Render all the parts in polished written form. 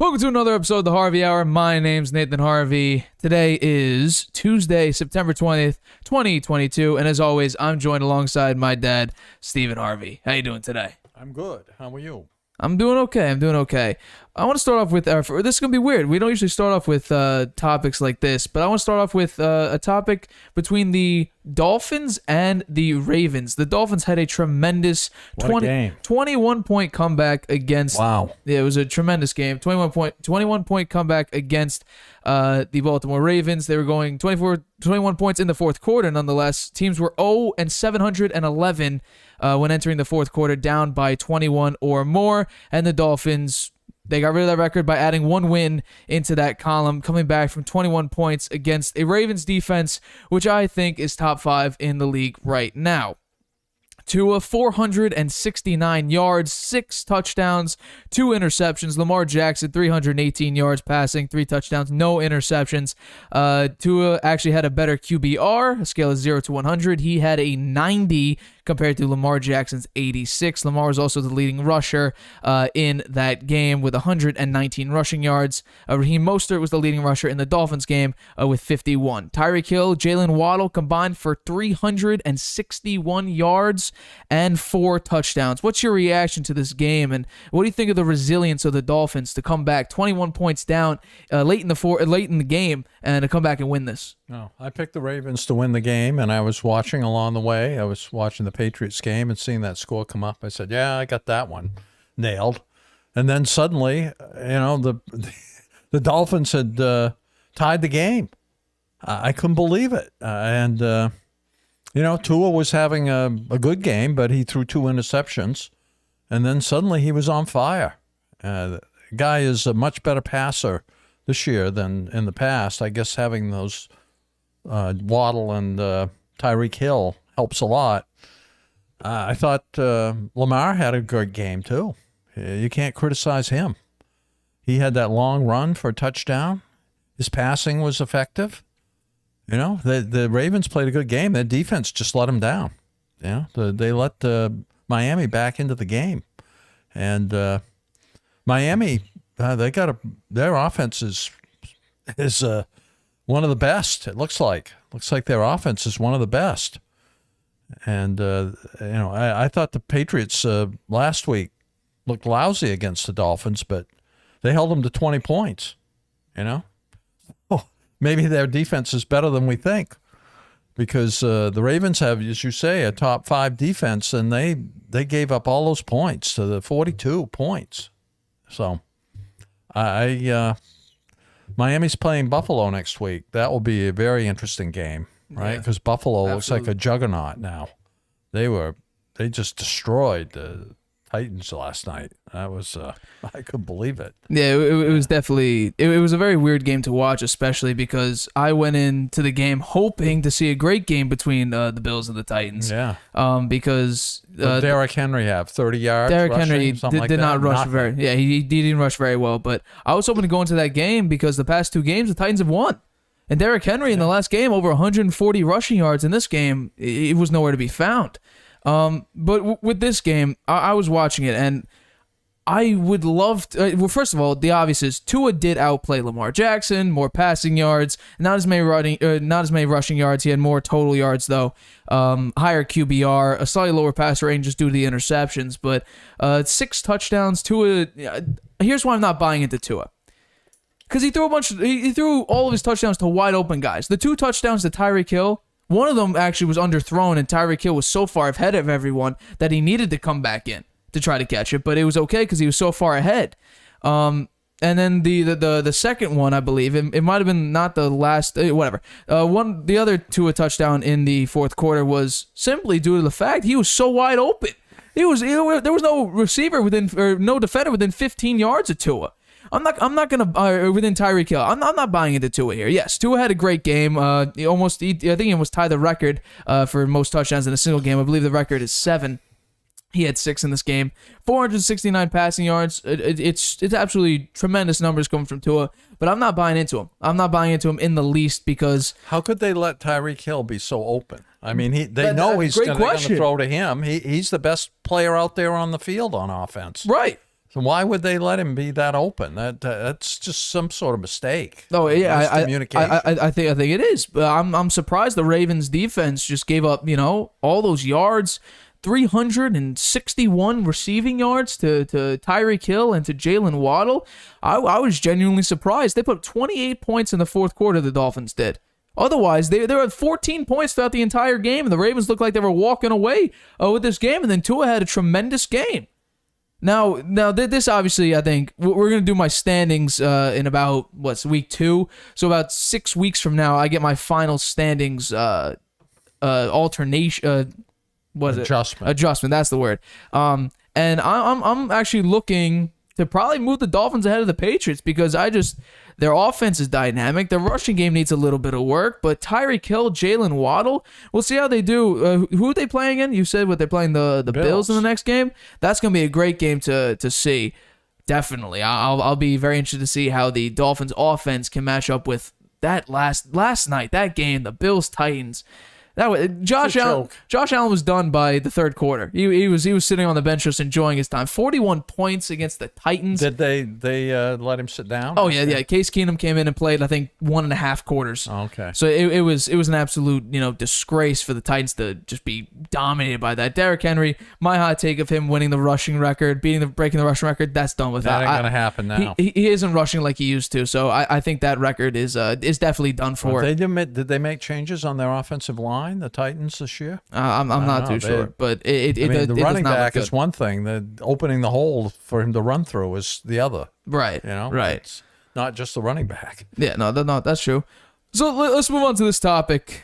Welcome to another episode of the Harvey Hour. My name's Nathan Harvey. Today is Tuesday, September 20th, 2022, and as always, I'm joined alongside my dad, Stephen Harvey. How you doing today? I'm good. How are you? I'm doing okay. I want to start off with, this is going to be weird. We don't usually start off with topics like this, but I want to start off with a topic between the Dolphins and the Ravens. The Dolphins had a tremendous 21-point comeback against... Wow. Yeah, it was a tremendous game. 21-point comeback against the Baltimore Ravens. They were going 21 points in the fourth quarter, nonetheless. Teams were 0-711 when entering the fourth quarter, down by 21 or more, and the Dolphins... They got rid of that record by adding one win into that column, coming back from 21 points against a Ravens defense, which I think is top 5 in the league right now. Tua, 469 yards, 6 touchdowns, 2 interceptions. Lamar Jackson, 318 yards passing, 3 touchdowns, no interceptions. Tua actually had a better QBR, a scale of 0 to 100. He had a 90 compared to Lamar Jackson's 86. Lamar was also the leading rusher in that game with 119 rushing yards. Raheem Mostert was the leading rusher in the Dolphins game with 51. Tyreek Hill, Jalen Waddle combined for 361 yards and 4 touchdowns. What's your reaction to this game, and what do you think of the resilience of the Dolphins to come back 21 points down late in the game and to come back and win this? No, I picked the Ravens to win the game, and I was watching along the way. I was watching the Patriots game and seeing that score come up. I said, yeah, I got that one nailed. And then suddenly, the Dolphins had tied the game. I couldn't believe it. Tua was having a good game, but he threw 2 interceptions, and then suddenly he was on fire. The guy is a much better passer this year than in the past. I guess having those Waddle and Tyreek Hill helps a lot. I thought Lamar had a good game too. You can't criticize him. He had that long run for a touchdown. His passing was effective. The Ravens played a good game. Their defense just let them down. They let Miami back into the game, and Miami their offense is one of the best. It looks like their offense is one of the best. And I thought the Patriots last week looked lousy against the Dolphins, but they held them to 20 points. Maybe their defense is better than we think, because the Ravens have, as you say, a top 5 defense, and they gave up all those points to the 42 points. So Miami's playing Buffalo next week. That will be a very interesting game, right? Because Buffalo looks like a juggernaut now. They just destroyed the Titans last night. That was I couldn't believe it. Yeah, it was definitely it was a very weird game to watch, especially because I went into the game hoping to see a great game between the Bills and the Titans. Yeah. Because Derrick Henry have 30 yards. Derrick Henry did not rush very. Yeah, he didn't rush very well. But I was hoping to go into that game because the past 2 games the Titans have won. And Derrick Henry in the last game over 140 rushing yards. In this game, it was nowhere to be found. But with this game, I was watching it, and I would love to... well, first of all, the obvious is Tua did outplay Lamar Jackson, more passing yards, not as many rushing yards. He had more total yards, though. Higher QBR, a slightly lower passer range just due to the interceptions, but 6 touchdowns. Tua... here's why I'm not buying into Tua. Because he threw all of his touchdowns to wide open guys. The 2 touchdowns to Tyreek Hill, one of them actually was underthrown, and Tyreek Hill was so far ahead of everyone that he needed to come back in to try to catch it, but it was okay because he was so far ahead. And then the second one, I believe, it might have been not the last, whatever. The other Tua touchdown in the fourth quarter was simply due to the fact he was so wide open. There was no receiver or no defender within 15 yards of Tua. I'm not gonna within Tyreek Hill. I'm not buying into Tua here. Yes, Tua had a great game. I think he almost tied the record for most touchdowns in a single game. I believe the record is 7. He had 6 in this game. 469 passing yards. It's absolutely tremendous numbers coming from Tua. But I'm not buying into him. I'm not buying into him in the least because... How could they let Tyreek Hill be so open? I mean, they know they're going to throw to him. He's the best player out there on the field on offense. Right. So why would they let him be that open? That's just some sort of mistake. Oh yeah, Miscommunication. I think it is. But I'm surprised the Ravens defense just gave up, all those yards, 361 receiving yards to Tyreek Hill and to Jalen Waddle. I was genuinely surprised. They put up 28 points in the fourth quarter. The Dolphins did. Otherwise, they were at 14 points throughout the entire game, and the Ravens looked like they were walking away with this game. And then Tua had a tremendous game. Now, this obviously, I think we're gonna do my standings in about week 2. So about 6 weeks from now, I get my final standings alternation. Adjustment? That's the word. And I'm actually looking to probably move the Dolphins ahead of the Patriots because their offense is dynamic. Their rushing game needs a little bit of work, but Tyreek Hill, Jalen Waddle, we'll see how they do. Who are they playing in? You said they're playing the Bills in the next game. That's going to be a great game to see. Definitely. I'll be very interested to see how the Dolphins offense can match up with that last night, that game, the Bills-Titans. Josh Allen was done by the third quarter. He was sitting on the bench just enjoying his time. 41 points against the Titans. Did they let him sit down? Oh yeah. Case Keenum came in and played, I think, 1.5 quarters. Oh, okay. So it was an absolute disgrace for the Titans to just be dominated by that. Derrick Henry, my hot take of him winning the rushing record, breaking the rushing record, that's done with. That ain't gonna happen now. He isn't rushing like he used to. So I think that record is definitely done for. Did they make changes on their offensive line? The Titans this year? I'm not too sure, but the running back is one thing. The opening the hole for him to run through is the other. Right. Right. It's not just the running back. Yeah, no, that's true. So let's move on to this topic.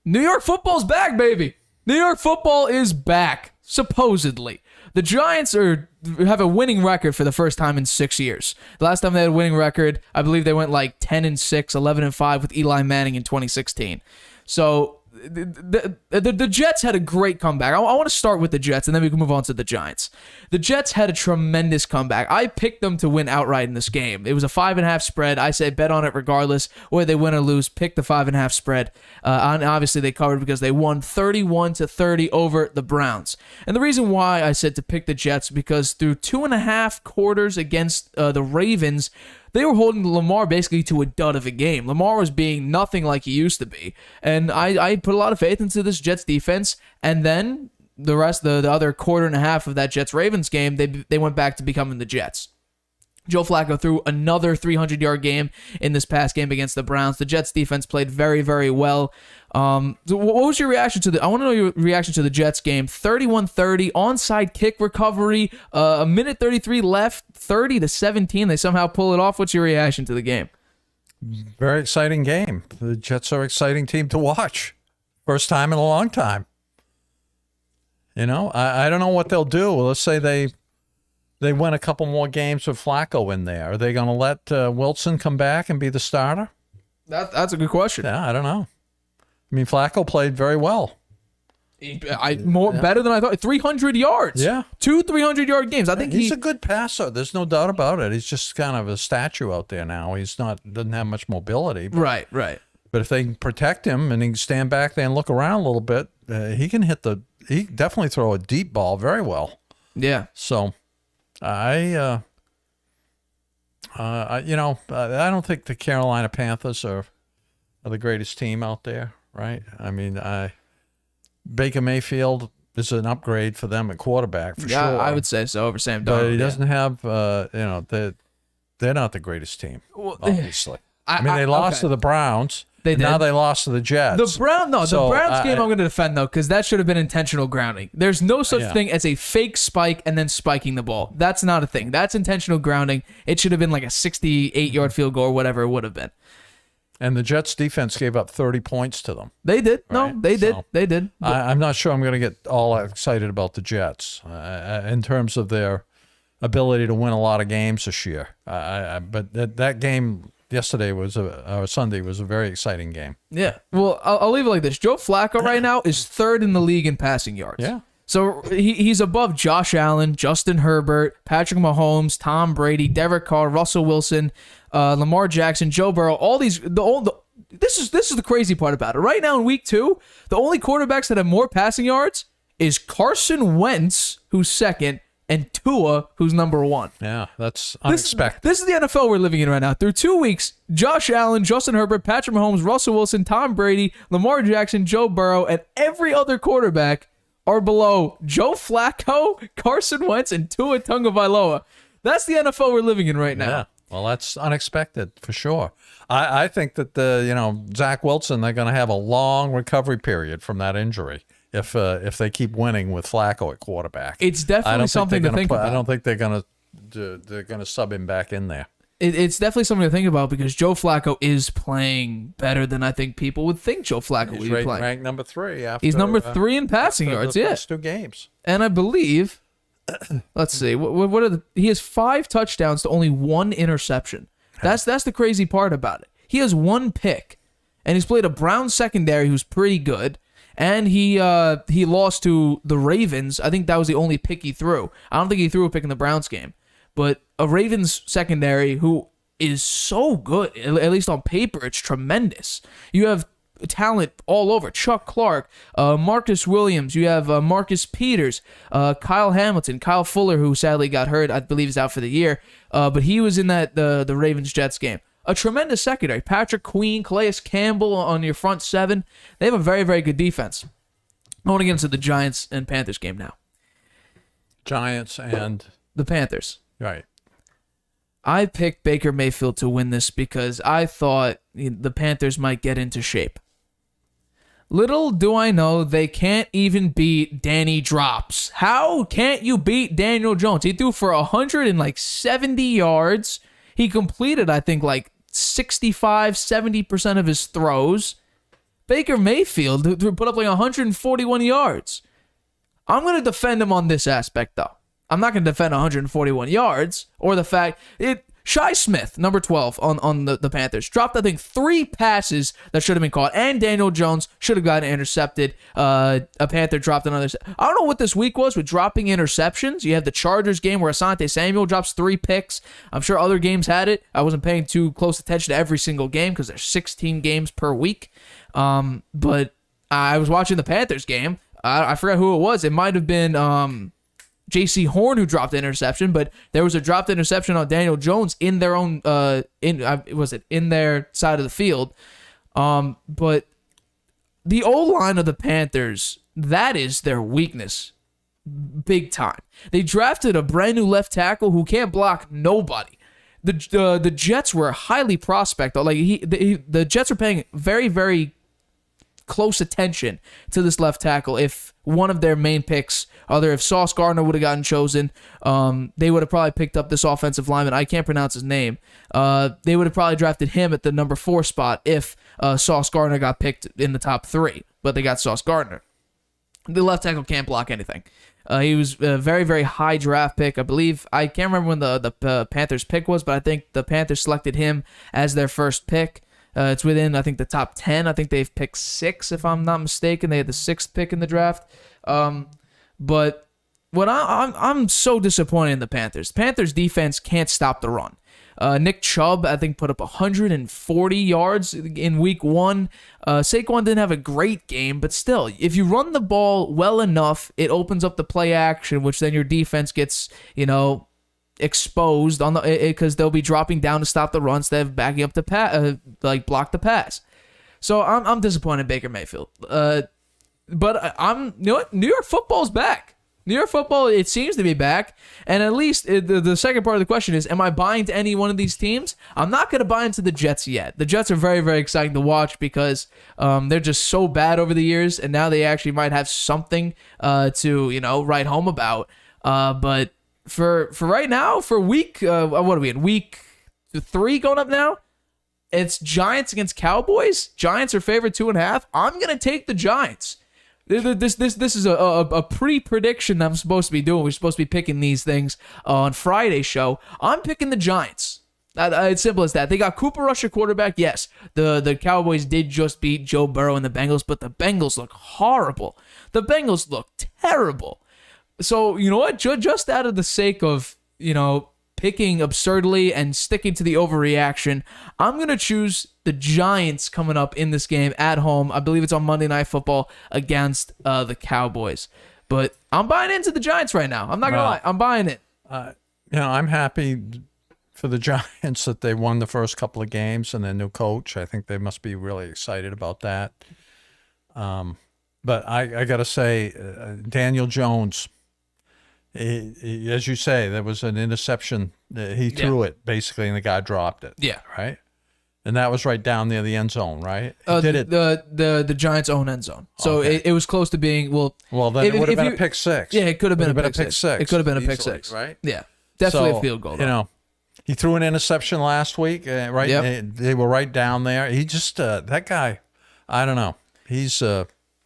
New York football's back, baby. New York football is back, supposedly. The Giants have a winning record for the first time in 6 years. The last time they had a winning record, I believe they went like 10-6, 11-5 with Eli Manning in 2016. So the Jets had a great comeback. I want to start with the Jets, and then we can move on to the Giants. The Jets had a tremendous comeback. I picked them to win outright in this game. It was a 5.5 spread. I said bet on it regardless, whether they win or lose. Pick the 5.5 spread. And obviously, they covered because they won 31-30 over the Browns. And the reason why I said to pick the Jets because through 2.5 quarters against the Ravens, they were holding Lamar basically to a dud of a game. Lamar was being nothing like he used to be. And I put a lot of faith into this Jets defense. And then the rest, the other quarter and a half of that Jets-Ravens game, they went back to becoming the Jets. Joe Flacco threw another 300-yard game in this past game against the Browns. The Jets defense played very, very well. So what was your reaction to I want to know your reaction to the Jets game. 31-30, onside kick recovery, a minute 33 left, 30-17. They somehow pull it off. What's your reaction to the game? Very exciting game. The Jets are an exciting team to watch. First time in a long time. I don't know what they'll do. Let's say they win a couple more games with Flacco in there. Are they going to let Wilson come back and be the starter? That's a good question. Yeah, I don't know. I mean, Flacco played very well. Better than I thought. 300 yards. Yeah. 2 300-yard games. I think he's a good passer. There's no doubt about it. He's just kind of a statue out there now. Doesn't have much mobility. Right. But if they can protect him and he can stand back there and look around a little bit, he can he definitely throw a deep ball very well. Yeah. So I don't think the Carolina Panthers are the greatest team out there, right? I mean, Baker Mayfield is an upgrade for them at quarterback for sure. Yeah, I would say so over Sam Darnold. But he doesn't have, they're not the greatest team, obviously. They lost to the Browns. They did. Now they lost to the Jets. The Browns game I'm going to defend, though, because that should have been intentional grounding. There's no such thing as a fake spike and then spiking the ball. That's not a thing. That's intentional grounding. It should have been like a 68-yard field goal or whatever it would have been. And the Jets defense gave up 30 points to them. They did. Right? No, they did. They did. I'm not sure I'm going to get all excited about the Jets in terms of their ability to win a lot of games this year. But that game yesterday Sunday was a very exciting game. Yeah. Well, I'll leave it like this. Joe Flacco right now is third in the league in passing yards. Yeah. So he's above Josh Allen, Justin Herbert, Patrick Mahomes, Tom Brady, Derek Carr, Russell Wilson, Lamar Jackson, Joe Burrow. All these. This is the crazy part about it. Right now in week 2, the only quarterbacks that have more passing yards is Carson Wentz, who's second, and Tua, who's number 1. Yeah, that's unexpected. This is the NFL we're living in right now. Through 2 weeks, Josh Allen, Justin Herbert, Patrick Mahomes, Russell Wilson, Tom Brady, Lamar Jackson, Joe Burrow, and every other quarterback are below Joe Flacco, Carson Wentz, and Tua Tagovailoa. That's the NFL we're living in right now. Yeah, well, that's unexpected for sure. I think that Zach Wilson, they're going to have a long recovery period from that injury if they keep winning with Flacco at quarterback. It's definitely something to think about. I don't think they're going to sub him back in there. It's definitely something to think about because Joe Flacco is playing better than I think people would think Joe Flacco would be playing. He's ranked number 3. He's number 3 in passing yards. The first 2 games, and I believe. Let's see. What are he has 5 touchdowns to only 1 interception. That's the crazy part about it. He has 1 pick, and he's played a Browns secondary who's pretty good, and he lost to the Ravens. I think that was the only pick he threw. I don't think he threw a pick in the Browns game, but a Ravens secondary who is so good, at least on paper, it's tremendous. You have talent all over. Chuck Clark, Marcus Williams. You have Marcus Peters, Kyle Hamilton, Kyle Fuller, who sadly got hurt. I believe he's out for the year. But he was in the Ravens-Jets game. A tremendous secondary. Patrick Queen, Calais Campbell on your front 7. They have a very, very good defense. I want to get into the Giants and Panthers game now. Giants and the Panthers. Right. I picked Baker Mayfield to win this because I thought the Panthers might get into shape. Little do I know they can't even beat Danny Drops. How can't you beat Daniel Jones? He threw for 170 yards. He completed, I think, 65-70% of his throws. Baker Mayfield put up 141 yards. I'm going to defend him on this aspect, though. I'm not going to defend 141 yards or the fact Shi Smith, number 12 on the Panthers, dropped, I think, 3 passes that should have been caught, and Daniel Jones should have gotten intercepted. A Panther dropped another. I don't know what this week was with dropping interceptions. You have the Chargers game where Asante Samuel drops 3 picks. I'm sure other games had it. I wasn't paying too close attention to every single game because there's 16 games per week. But I was watching the Panthers game. I forgot who it was. It might have been J.C. Horn who dropped the interception, but there was a dropped interception on Daniel Jones in their own in their side of the field. But the O-line of the Panthers, that is their weakness, big time. They drafted a brand new left tackle who can't block nobody. The Jets were highly prospect. The Jets are paying very, very close attention to this left tackle. If one of their main picks, if Sauce Gardner would have gotten chosen, they would have probably picked up this offensive lineman. I can't pronounce his name. They would have probably drafted him at the number 4 spot if Sauce Gardner got picked in the top 3, but they got Sauce Gardner. The left tackle can't block anything. He was a very, very high draft pick. I believe, I can't remember when the Panthers pick was, but I think the Panthers selected him as their first pick. It's within, I think, the top 10. I think they've picked 6, if I'm not mistaken. They had the 6th pick in the draft. But what I'm so disappointed in the Panthers. Panthers defense can't stop the run. Nick Chubb, I think, put up 140 yards in week 1. Saquon didn't have a great game, but still, if you run the ball well enough, it opens up the play action, which then your defense gets, exposed on because they'll be dropping down to stop the run instead of backing up to block the pass. So I'm disappointed in Baker Mayfield. But you know what? New York football's back. New York football, it seems to be back. And at least the second part of the question is, am I buying to any one of these teams? I'm not going to buy into the Jets yet. The Jets are very, very exciting to watch because they're just so bad over the years, and now they actually might have something to write home about. But for right now, for week, what are we in? Week 3 going up now? It's Giants against Cowboys. Giants are favored 2.5. I'm going to take the Giants. This is a pre-prediction that I'm supposed to be doing. We're supposed to be picking these things on Friday's show. I'm picking the Giants. It's simple as that. They got Cooper Rush at quarterback. Yes, the Cowboys did just beat Joe Burrow and the Bengals, but the Bengals look horrible. The Bengals look terrible. So, you know what? Just out of the sake of, picking absurdly and sticking to the overreaction, I'm going to choose the Giants coming up in this game at home. I believe it's on Monday Night Football against the Cowboys. But I'm buying into the Giants right now. I'm not gonna lie. I'm buying it. I'm happy for the Giants that they won the first couple of games and their new coach. I think they must be really excited about that. But I got to say, Daniel Jones, as you say, there was an interception. He threw it basically, and the guy dropped it. Yeah. Right. And that was right down near the end zone, right? Did it the Giants' own end zone? So it was close to being Well, then it would have been a pick six. Yeah, it could have been a pick six. It could have been a pick Easily, six, right? Yeah, definitely So, a field goal. Though. He threw an interception last week, right? Yep. They were right down there. He just that guy. I don't know. He's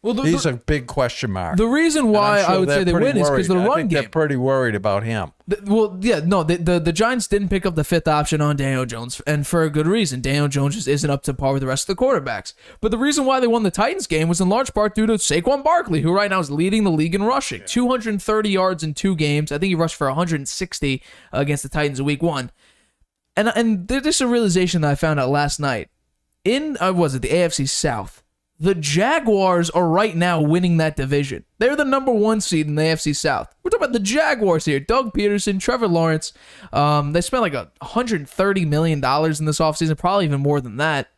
he's a big question mark. The reason why I would say they win is because of the run game. They're pretty worried about him. The Giants didn't pick up the fifth option on Daniel Jones, and for a good reason. Daniel Jones just isn't up to par with the rest of the quarterbacks. But the reason why they won the Titans game was in large part due to Saquon Barkley, who right now is leading the league in rushing. 230 yards in 2 games. I think he rushed for 160 against the Titans in week 1. And there's just a realization that I found out last night. In, the AFC South, the Jaguars are right now winning that division. They're the number 1 seed in the AFC South. We're talking about the Jaguars here. Doug Peterson, Trevor Lawrence. They spent like $130 million in this offseason, probably even more than that.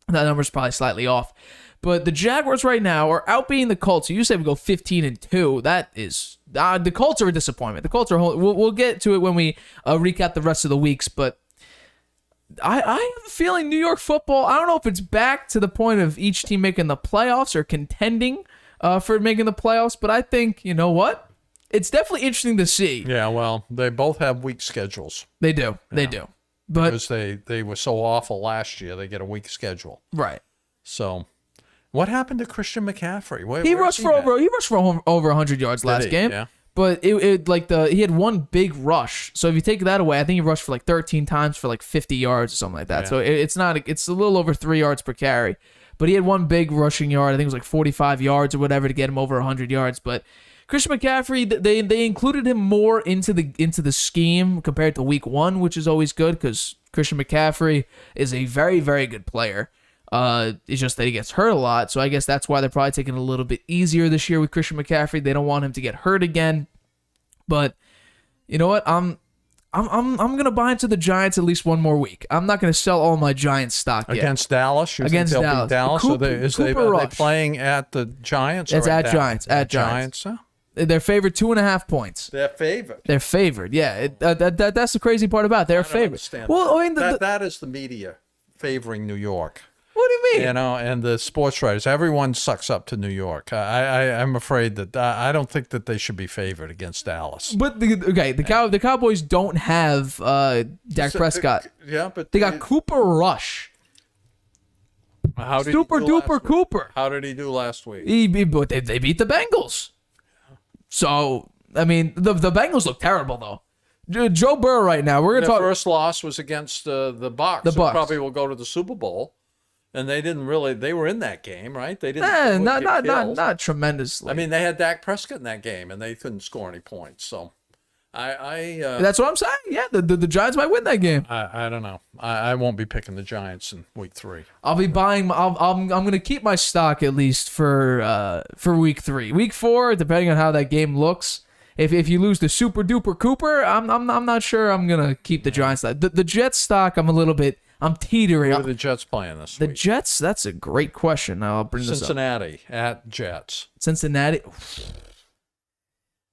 That number's probably slightly off. But the Jaguars right now are outbeating the Colts. You said we go 15-2. That is... the Colts are a disappointment. The Colts are... We'll get to it when we recap the rest of the weeks, but... I have a feeling New York football, I don't know if it's back to the point of each team making the playoffs or contending for making the playoffs, but I think, you know what? It's definitely interesting to see. Yeah, well, they both have weak schedules. They do. They do. But because they were so awful last year, they get a weak schedule. Right. So, what happened to Christian McCaffrey? He rushed for over 100 yards last game. Yeah. But he had one big rush. So if you take that away, I think he rushed for like 13 times for like 50 yards or something like that. Yeah. So it's a little over 3 yards per carry. But he had one big rushing yard. I think it was like 45 yards or whatever to get him over 100 yards. But Christian McCaffrey, they included him more into the scheme compared to week 1, which is always good because Christian McCaffrey is a very, very good player. It's just that he gets hurt a lot, so I guess that's why they're probably taking it a little bit easier this year with Christian McCaffrey. They don't want him to get hurt again. But you know what? I'm gonna buy into the Giants at least one more week. I'm not gonna sell all my Giants stock yet. Against Dallas? Against Dallas. Are they playing at the Giants? It's at Giants. At Giants. Huh? They're favored 2.5 points. They're favored. They're favored. Yeah, that's the crazy part about it. They're favored. Well, I mean, that is the media favoring New York. What do you mean? You know, and the sports writers, everyone sucks up to New York. I'm afraid that I don't think that they should be favored against Dallas. But the Cowboys don't have Dak Prescott. Yeah, but they got Cooper Rush. How did Super duper Cooper. How did he do last week? They beat the Bengals. So I mean, the Bengals look terrible though. Joe Burrow right now. We're gonna talk. Their first loss was against the Bucs. The Bucs probably will go to the Super Bowl. And they didn't really. They were in that game, right? They didn't. Not tremendously. I mean, they had Dak Prescott in that game, and they couldn't score any points. So, that's what I'm saying. Yeah, the Giants might win that game. I don't know. I won't be picking the Giants in week 3. I'll be buying. I'm gonna keep my stock at least for week 3. Week 4, depending on how that game looks. If you lose the super duper Cooper, I'm not sure I'm gonna keep the Giants. The Jets stock, I'm teetering. Who are the Jets playing this week? The Jets? That's a great question. I'll bring this up. Cincinnati at Jets. Cincinnati.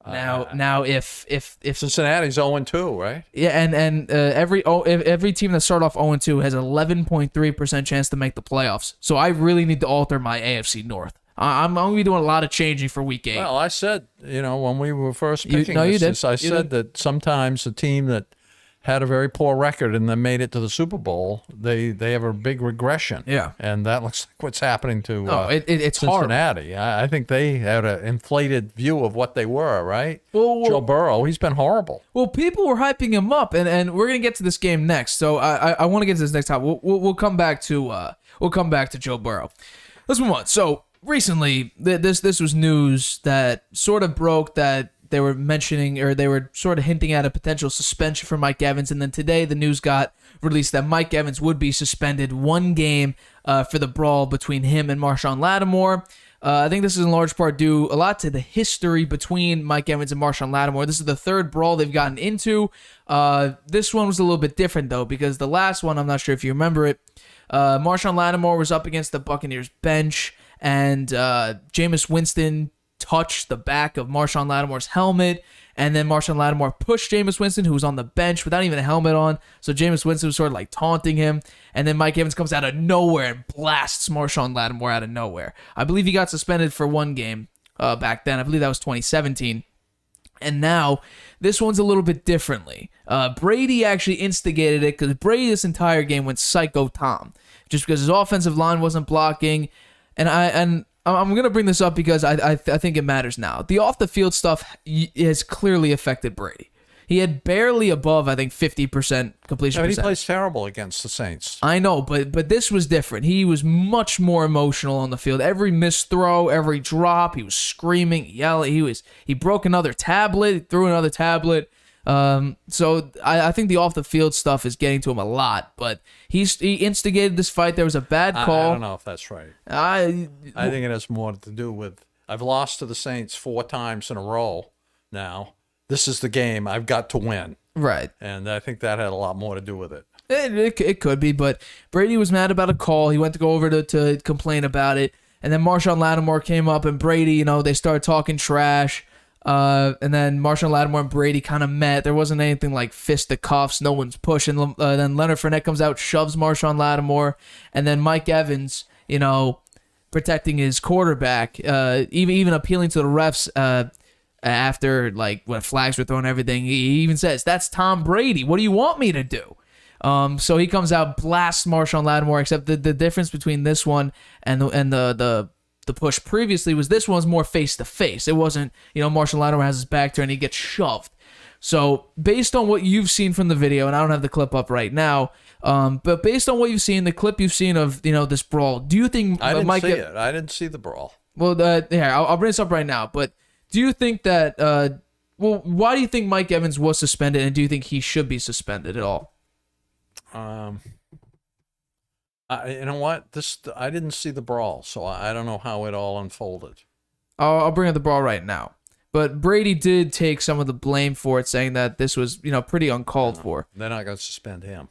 Now, if Cincinnati's 0-2, right? Yeah, and every team that start off 0-2 has 11.3% chance to make the playoffs. So I really need to alter my AFC North. I'm going to be doing a lot of changing for week 8. Well, I said, when we were first picking I said that sometimes a team that had a very poor record and then made it to the Super Bowl, they have a big regression. Yeah. And that looks like what's happening to it's Cincinnati. I think they had an inflated view of what they were, right? Well, Joe Burrow, he's been horrible. Well, people were hyping him up, and we're going to get to this game next. So I want to get to this next time. We'll come back to Joe Burrow. Let's move on. So recently, this was news that sort of broke that they were mentioning, or they were sort of hinting at a potential suspension for Mike Evans, and then today the news got released that Mike Evans would be suspended 1 game for the brawl between him and Marshawn Lattimore. I think this is in large part due a lot to the history between Mike Evans and Marshawn Lattimore. This is the third brawl they've gotten into. This one was a little bit different, though, because the last one, I'm not sure if you remember it, Marshawn Lattimore was up against the Buccaneers bench, and Jameis Winston touched the back of Marshawn Lattimore's helmet, and then Marshawn Lattimore pushed Jameis Winston, who was on the bench without even a helmet on. So Jameis Winston was sort of like taunting him. And then Mike Evans comes out of nowhere and blasts Marshawn Lattimore out of nowhere. I believe he got suspended for one game back then. I believe that was 2017. And now, this one's a little bit differently. Brady actually instigated it because Brady this entire game went psycho Tom. Just because his offensive line wasn't blocking. And I'm going to bring this up because I think it matters now. The off-the-field stuff has clearly affected Brady. He had barely above, I think, 50% completion percentage. He plays terrible against the Saints. I know, but this was different. He was much more emotional on the field. Every missed throw, every drop, he was screaming, yelling. He broke another tablet, threw another tablet. So I think the off-the-field stuff is getting to him a lot, but he instigated this fight. There was a bad call. I don't know if that's right. I think it has more to do with I've lost to the Saints 4 times in a row now. This is the game I've got to win. Right. And I think that had a lot more to do with it. It could be, but Brady was mad about a call. He went to go over to complain about it, and then Marshawn Lattimore came up, and Brady, they started talking trash. And then Marshawn Lattimore and Brady kind of met. There wasn't anything like fisticuffs. No one's pushing. Then Leonard Fournette comes out, shoves Marshawn Lattimore, and then Mike Evans, protecting his quarterback, even appealing to the refs after when flags were thrown and everything. He even says, "That's Tom Brady. What do you want me to do?" So he comes out, blasts Marshawn Lattimore. Except the difference between this one and the push previously was this one's more face to face. It wasn't, Marshawn Lattimore has his back turned and he gets shoved. So based on what you've seen from the video, and I don't have the clip up right now, but based on what you've seen, the clip you've seen of this brawl, do you think I didn't see it? I didn't see the brawl. Well, here I'll bring this up right now. But do you think that? Why do you think Mike Evans was suspended, and do you think he should be suspended at all? You know what? I didn't see the brawl, so I don't know how it all unfolded. I'll bring up the brawl right now. But Brady did take some of the blame for it, saying that this was, pretty uncalled for. They're not going to suspend him.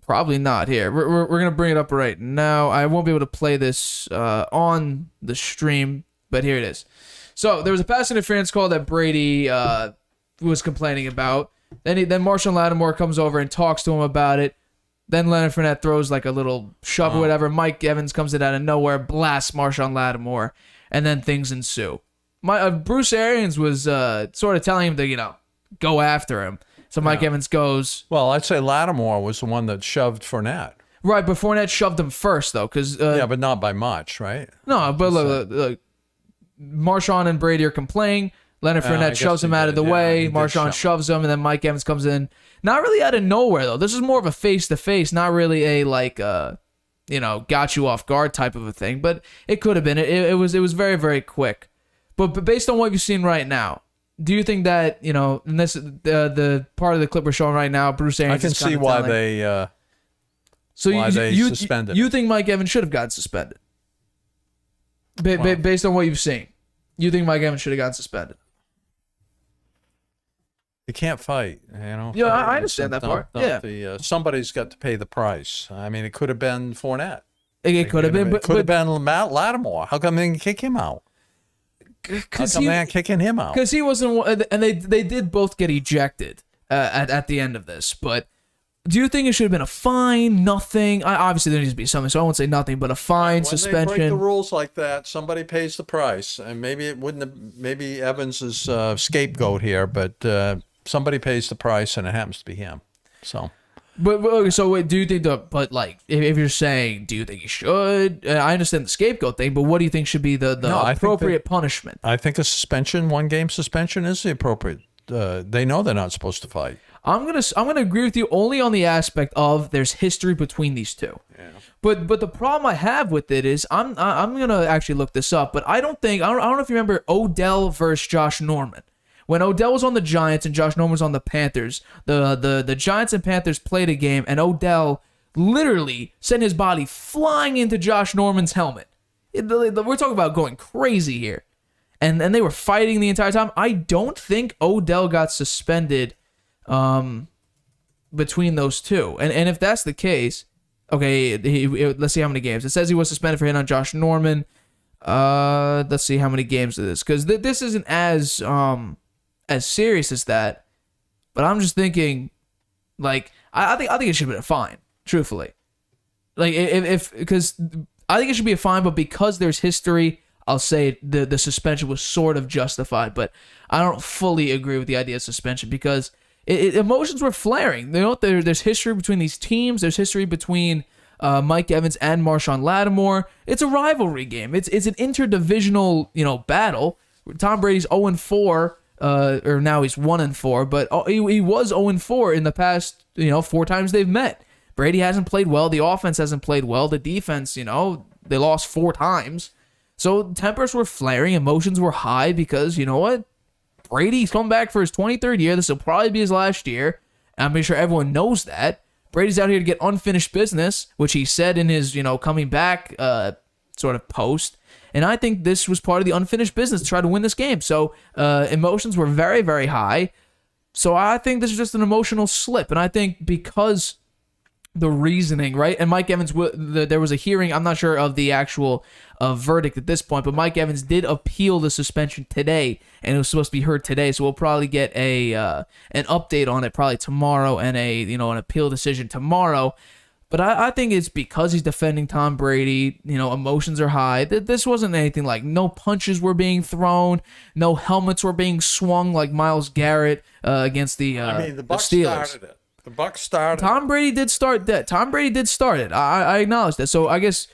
Probably not. Here, we're going to bring it up right now. I won't be able to play this on the stream, but here it is. So there was a pass interference call that Brady was complaining about. Then Marshawn Lattimore comes over and talks to him about it. Then Leonard Fournette throws like a little shove or whatever. Mike Evans comes in out of nowhere, blasts Marshawn Lattimore, and then things ensue. Bruce Arians was sort of telling him to, go after him. So Mike Evans goes. Well, I'd say Lattimore was the one that shoved Fournette. Right, but Fournette shoved him first, though. Yeah, but not by much, right? No, but look, Marshawn and Brady are complaining. Leonard Fournette shoves him out of the way. Marshawn shoves him, and then Mike Evans comes in. Not really out of nowhere, though. This is more of a face-to-face, not really a, got you off guard type of a thing. But it could have been. It was very, very quick. But based on what you've seen right now, do you think that, and this the part of the clip we're showing right now, Bruce Arians I can see why they suspended him. You think Mike Evans should have gotten suspended? Based on what you've seen, you think Mike Evans should have gotten suspended? You can't fight, Yeah, I understand that part. Yeah, somebody's got to pay the price. I mean, it could have been Fournette. It could have been, but could have been Matt Lattimore. How come they didn't kick him out? Because they aren't kicking him out? Because he wasn't, and they did both get ejected at the end of this. But do you think it should have been a fine, nothing? Obviously, there needs to be something, so I won't say nothing, but a fine, suspension. When they break the rules like that, somebody pays the price, and maybe it wouldn't have. Maybe Evans is scapegoat here, but somebody pays the price, and it happens to be him. So. So wait, do you think if you're saying, do you think he should? I understand the scapegoat thing, but what do you think should be the appropriate punishment? I think a suspension, 1-game suspension, is the appropriate. They know they're not supposed to fight. I'm gonna agree with you only on the aspect of there's history between these two. Yeah. But the problem I have with it is I'm gonna actually look this up, but I don't know if you remember Odell versus Josh Norman. When Odell was on the Giants and Josh Norman was on the Panthers, the Giants and Panthers played a game, and Odell literally sent his body flying into Josh Norman's helmet. We're talking about going crazy here. And they were fighting the entire time. I don't think Odell got suspended between those two. And if that's the case, okay, let's see how many games. It says he was suspended for hitting on Josh Norman. Let's see how many games it is, because this isn't as serious as that. But I'm just thinking, like, I think it should have been a fine, truthfully. Like, because I think it should be a fine, but because there's history, I'll say the suspension was sort of justified. But I don't fully agree with the idea of suspension because emotions were flaring. There's history between these teams. There's history between Mike Evans and Marshawn Lattimore. It's a rivalry game. It's an interdivisional battle. Tom Brady's 0-4, or now he's 1-4, but he was 0-4 in the past 4 times they've met. Brady hasn't played well. The offense hasn't played well. The defense, they lost 4 times. So tempers were flaring, emotions were high because, you know what? Brady's come back for his 23rd year. This will probably be his last year. And I'm pretty sure everyone knows that. Brady's out here to get unfinished business, which he said in his, coming back sort of post. And I think this was part of the unfinished business to try to win this game. So emotions were very, very high. So I think this is just an emotional slip. And I think because the reasoning, right? And Mike Evans, there was a hearing. I'm not sure of the actual verdict at this point, but Mike Evans did appeal the suspension today, and it was supposed to be heard today. So we'll probably get an update on it probably tomorrow, and an appeal decision tomorrow. But I think it's because he's defending Tom Brady. Emotions are high. This wasn't anything like no punches were being thrown, no helmets were being swung like Myles Garrett against the Bucs Steelers. started it. The Bucs started. Tom Brady did start that. Tom Brady did start it. I acknowledge that. So I guess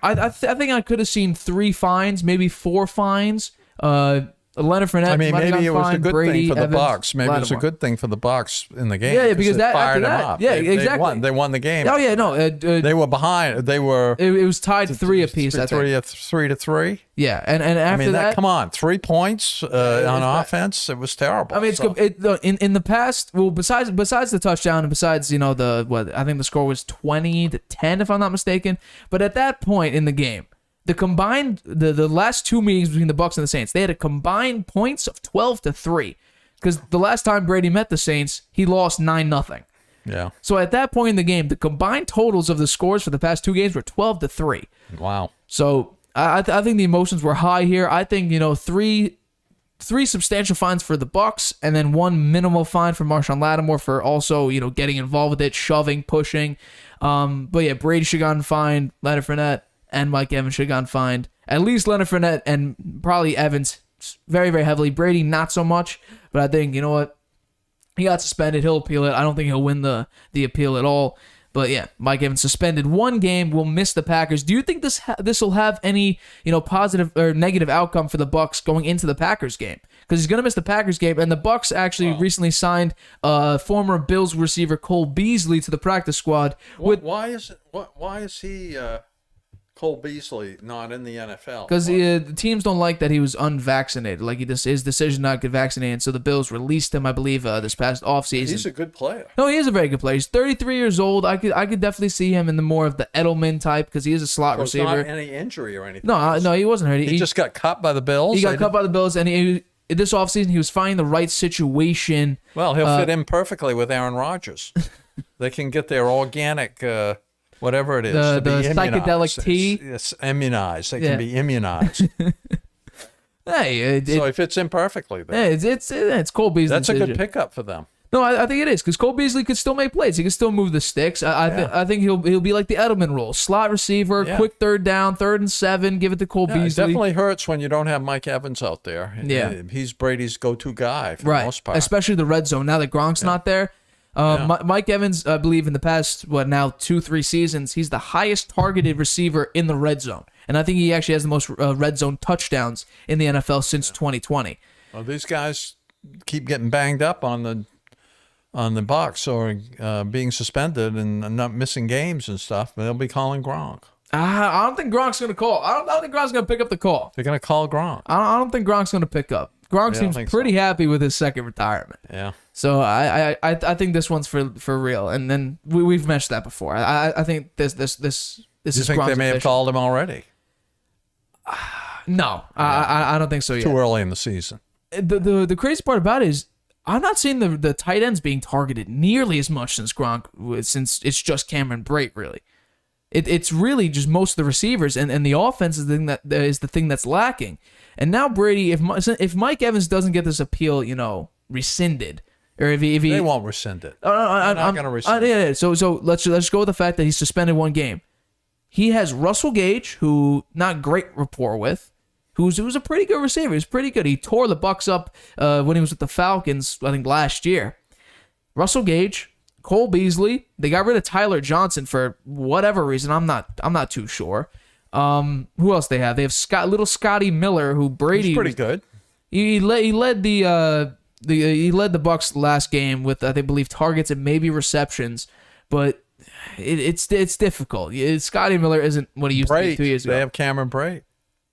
I think I could have seen 3 fines, maybe 4 fines. Leonard Fournette. Maybe it was a good Brady, thing for the Evans, Bucs. Maybe it was a good thing for the Bucs in the game. Yeah, because that fired after them that, up. yeah, exactly. They won the game. Oh yeah, no. They were behind. They were. It was tied 3 apiece. I think. 3-3. Yeah, and after that, come on, 3 points on offense. It was terrible. It's in the past. Well, besides the touchdown and besides I think the score was 20-10 if I'm not mistaken. But at that point in the game, the combined the last 2 meetings between the Bucs and the Saints, they had a combined points of 12-3. Because the last time Brady met the Saints, he lost 9-0. Yeah. So at that point in the game, the combined totals of the scores for the past 2 games were 12-3. Wow. So I think the emotions were high here. I think three substantial fines for the Bucs, and then 1 minimal fine for Marshawn Lattimore for also getting involved with it, shoving, pushing. But yeah, Brady should have gotten fined. Leonard Fournette and Mike Evans should have gotten fined. At least Leonard Fournette and probably Evans very, very heavily. Brady not so much, but I think he got suspended. He'll appeal it. I don't think he'll win the appeal at all. But yeah, Mike Evans suspended 1 game, will miss the Packers. Do you think this will have any positive or negative outcome for the Bucs going into the Packers game? Because he's going to miss the Packers game, and the Bucs actually recently signed former Bills receiver Cole Beasley to the practice squad. Why is he Cole Beasley not in the NFL? Because the teams don't like that he was unvaccinated. Like his decision not to get vaccinated, and so the Bills released him, I believe, this past offseason. He's a good player. No, he is a very good player. He's 33 years old. I could definitely see him in the more of the Edelman type because he is a slot receiver. Not any injury or anything. No, he wasn't hurt. He just got cut by the Bills. He got cut by the Bills, and this offseason he was finding the right situation. Well, he'll fit in perfectly with Aaron Rodgers. They can get their organic. Whatever it is, the psychedelic tea. It's immunized. They can be immunized. Hey, so he fits in perfectly there. Yeah, it's Cole Beasley. That's a good pickup for them. No, I think it is because Cole Beasley could still make plays. He can still move the sticks. I think he'll be like the Edelman role, slot receiver, quick 3rd down, 3rd and 7. Give it to Cole Beasley. It definitely hurts when you don't have Mike Evans out there. Yeah, he's Brady's go-to guy for the most part, especially the red zone. Now that Gronk's not there. Mike Evans, I believe in the past, 2-3 seasons, he's the highest targeted receiver in the red zone. And I think he actually has the most red zone touchdowns in the NFL since 2020. Well, these guys keep getting banged up on the Bucs or being suspended and not missing games and stuff, but they'll be calling Gronk. I don't think Gronk's going to call. I don't think Gronk's going to pick up the call. They're going to call Gronk. I don't think Gronk's going to pick up. Gronk seems pretty happy with his second retirement. Yeah. So I think this one's for real. And then we've mentioned that before. I think this You is think Gronk's they may have called him already? No, I don't think so yet. Too early in the season. The crazy part about it is I'm not seeing the tight ends being targeted nearly as much since Gronk, since it's just Cameron Brate, really. It's really just most of the receivers, and the offense is the thing that's lacking. And now Brady, if Mike Evans doesn't get this appeal, rescinded, or if he they won't rescind it. I'm not going to rescind it. Yeah. So let's just go with the fact that he's suspended one game. He has Russell Gage, who not great rapport with, who's a pretty good receiver. He's pretty good. He tore the Bucs up when he was with the Falcons, I think last year. Russell Gage, Cole Beasley. They got rid of Tyler Johnson for whatever reason. I'm not too sure. Who else they have? They have Scotty Miller, who Brady. He's pretty good. He led the Bucs last game with I believe targets and maybe receptions, but it's difficult. Scotty Miller isn't what he used to be 2 years ago. They have Cameron Brate.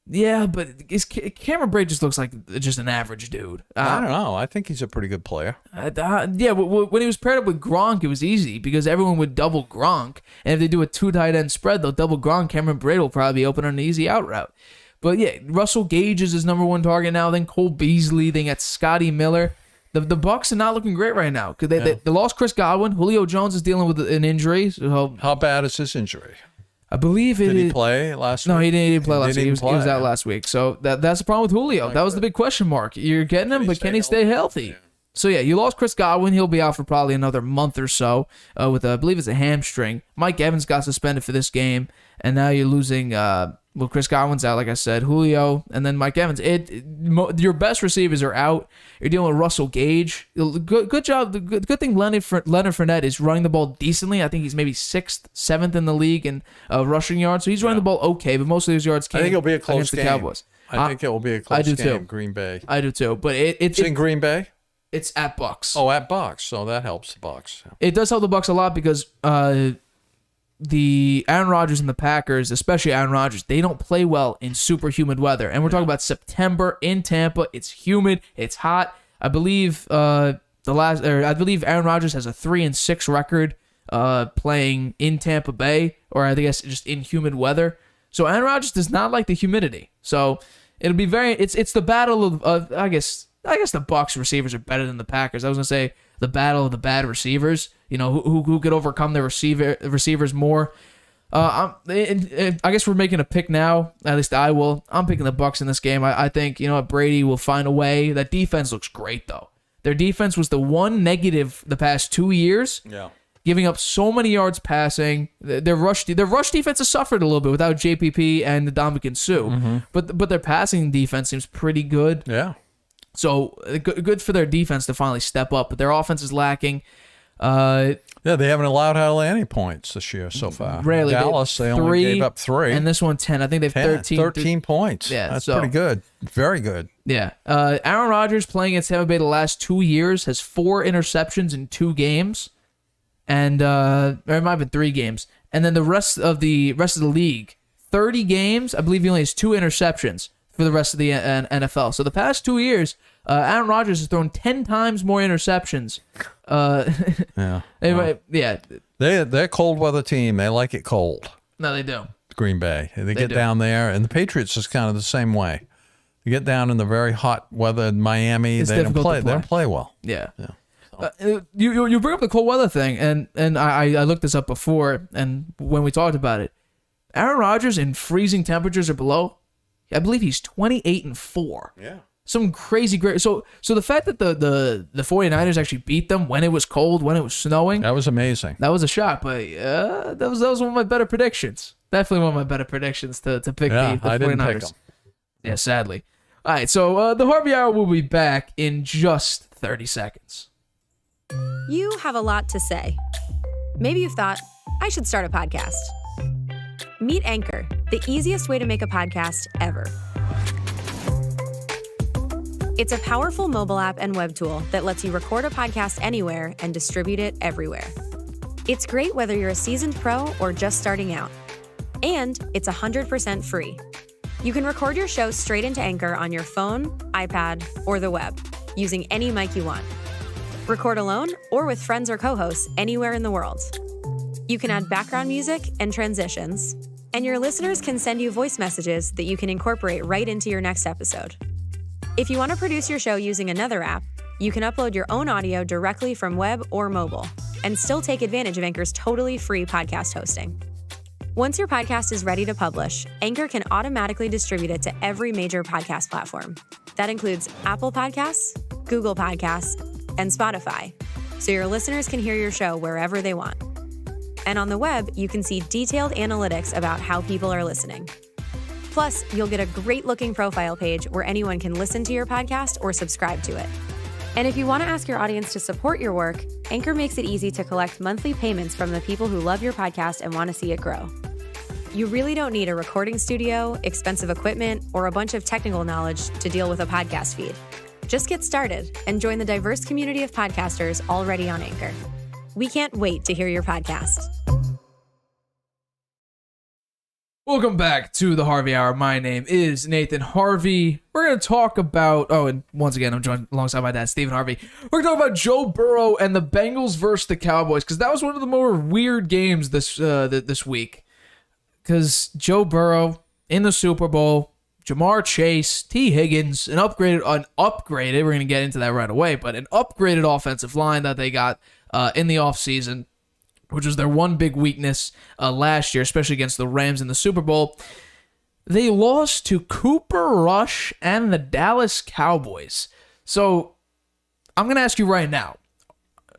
Yeah, but Cameron Brate just looks like just an average dude. I don't know. I think he's a pretty good player. Yeah, when he was paired up with Gronk, it was easy because everyone would double Gronk. And if they do a 2 tight end spread, they'll double Gronk. Cameron Brate will probably be open on an easy out route. But yeah, Russell Gage is his number 1 target now. Then Cole Beasley. Then got Scotty Miller. The Bucs are not looking great right now because they lost Chris Godwin. Julio Jones is dealing with an injury. So how bad is his injury? I believe Did he play last week? No, he didn't play last week. He was out last week. So that's the problem with Julio. That was the big question mark. You're getting him, but can he stay healthy? Yeah. So yeah, you lost Chris Godwin. He'll be out for probably another month or so with I believe it's a hamstring. Mike Evans got suspended for this game, and now you're losing. Chris Godwin's out, like I said, Julio, and then Mike Evans. Your best receivers are out. You're dealing with Russell Gage. Good job. The good thing Leonard Fournette is running the ball decently. I think he's maybe 6th, 7th in the league in rushing yards. So he's running the ball okay, but most of his yards came I think it'll be a close against game. the Cowboys. I think it will be a close game. Too. Green Bay. I do too. But it's in Green Bay? It's at Bucs. Oh, at Bucs. So that helps the Bucs. It does help the Bucs a lot because the Aaron Rodgers and the Packers, especially Aaron Rodgers, they don't play well in super humid weather. And we're talking about September in Tampa. It's humid. It's hot. I believe Aaron Rodgers has a 3-6 record playing in Tampa Bay, or I guess just in humid weather. So Aaron Rodgers does not like the humidity. So it'll be it's the battle of I guess the Bucs receivers are better than the Packers. I was gonna say the battle of the bad receivers. Who could overcome the receivers more. I guess we're making a pick now. At least I will. I'm picking the Bucs in this game. I think Brady will find a way. That defense looks great though. Their defense was the one negative the past 2 years. Yeah. Giving up so many yards passing. Their rush defense has suffered a little bit without JPP and Ndamukong Suh. Mm-hmm. But their passing defense seems pretty good. Yeah. So good for their defense to finally step up. But their offense is lacking. They haven't allowed hardly any points this year so far. Rarely. Dallas, they only gave up 3. And this one 10. I think they've 13 points. Yeah, that's pretty good. Very good. Yeah. Aaron Rodgers playing against Tampa Bay the last 2 years has 4 interceptions in 2 games. And or it might have been 3 games. And then the rest of the league, 30 games, I believe he only has 2 interceptions for the rest of the NFL. So the past 2 years, Aaron Rodgers has thrown 10 times more interceptions. Yeah. Anyway, yeah. They're a cold weather team. They like it cold. No, they do. Green Bay. They get down there, and the Patriots is kind of the same way. You get down in the very hot weather in Miami, they don't play well. Yeah. You bring up the cold weather thing, and I looked this up before, and when we talked about it, Aaron Rodgers in freezing temperatures or below, I believe he's 28-4. Yeah. Some crazy great. So the fact that the 49ers actually beat them when it was cold, when it was snowing, that was amazing. That was a shock, but that was one of my better predictions. Definitely one of my better predictions to pick the 49ers. I didn't pick them. Yeah, sadly. All right, so the Harvey Hour will be back in just 30 seconds. You have a lot to say. Maybe you've thought, I should start a podcast. Meet Anchor, the easiest way to make a podcast ever. It's a powerful mobile app and web tool that lets you record a podcast anywhere and distribute it everywhere. It's great whether you're a seasoned pro or just starting out. And it's 100% free. You can record your show straight into Anchor on your phone, iPad, or the web, using any mic you want. Record alone or with friends or co-hosts anywhere in the world. You can add background music and transitions, And your listeners can send you voice messages that you can incorporate right into your next episode. If you want to produce your show using another app, you can upload your own audio directly from web or mobile and still take advantage of Anchor's totally free podcast hosting. Once your podcast is ready to publish, Anchor can automatically distribute it to every major podcast platform. That includes Apple Podcasts, Google Podcasts, and Spotify, so your listeners can hear your show wherever they want. And on the web, you can see detailed analytics about how people are listening. Plus, you'll get a great-looking profile page where anyone can listen to your podcast or subscribe to it. And if you want to ask your audience to support your work, Anchor makes it easy to collect monthly payments from the people who love your podcast and want to see it grow. You really don't need a recording studio, expensive equipment, or a bunch of technical knowledge to deal with a podcast feed. Just get started and join the diverse community of podcasters already on Anchor. We can't wait to hear your podcast. Welcome back to the Harvey Hour. My name is Nathan Harvey. We're going to talk about, and once again, I'm joined alongside my dad, Stephen Harvey. We're going to talk about Joe Burrow and the Bengals versus the Cowboys, because that was one of the more weird games this week. Because Joe Burrow in the Super Bowl, Jamar Chase, T. Higgins, we're going to get into that right away, but an upgraded offensive line that they got in the offseason, which was their one big weakness last year, especially against the Rams in the Super Bowl. They lost to Cooper Rush and the Dallas Cowboys. So I'm going to ask you right now,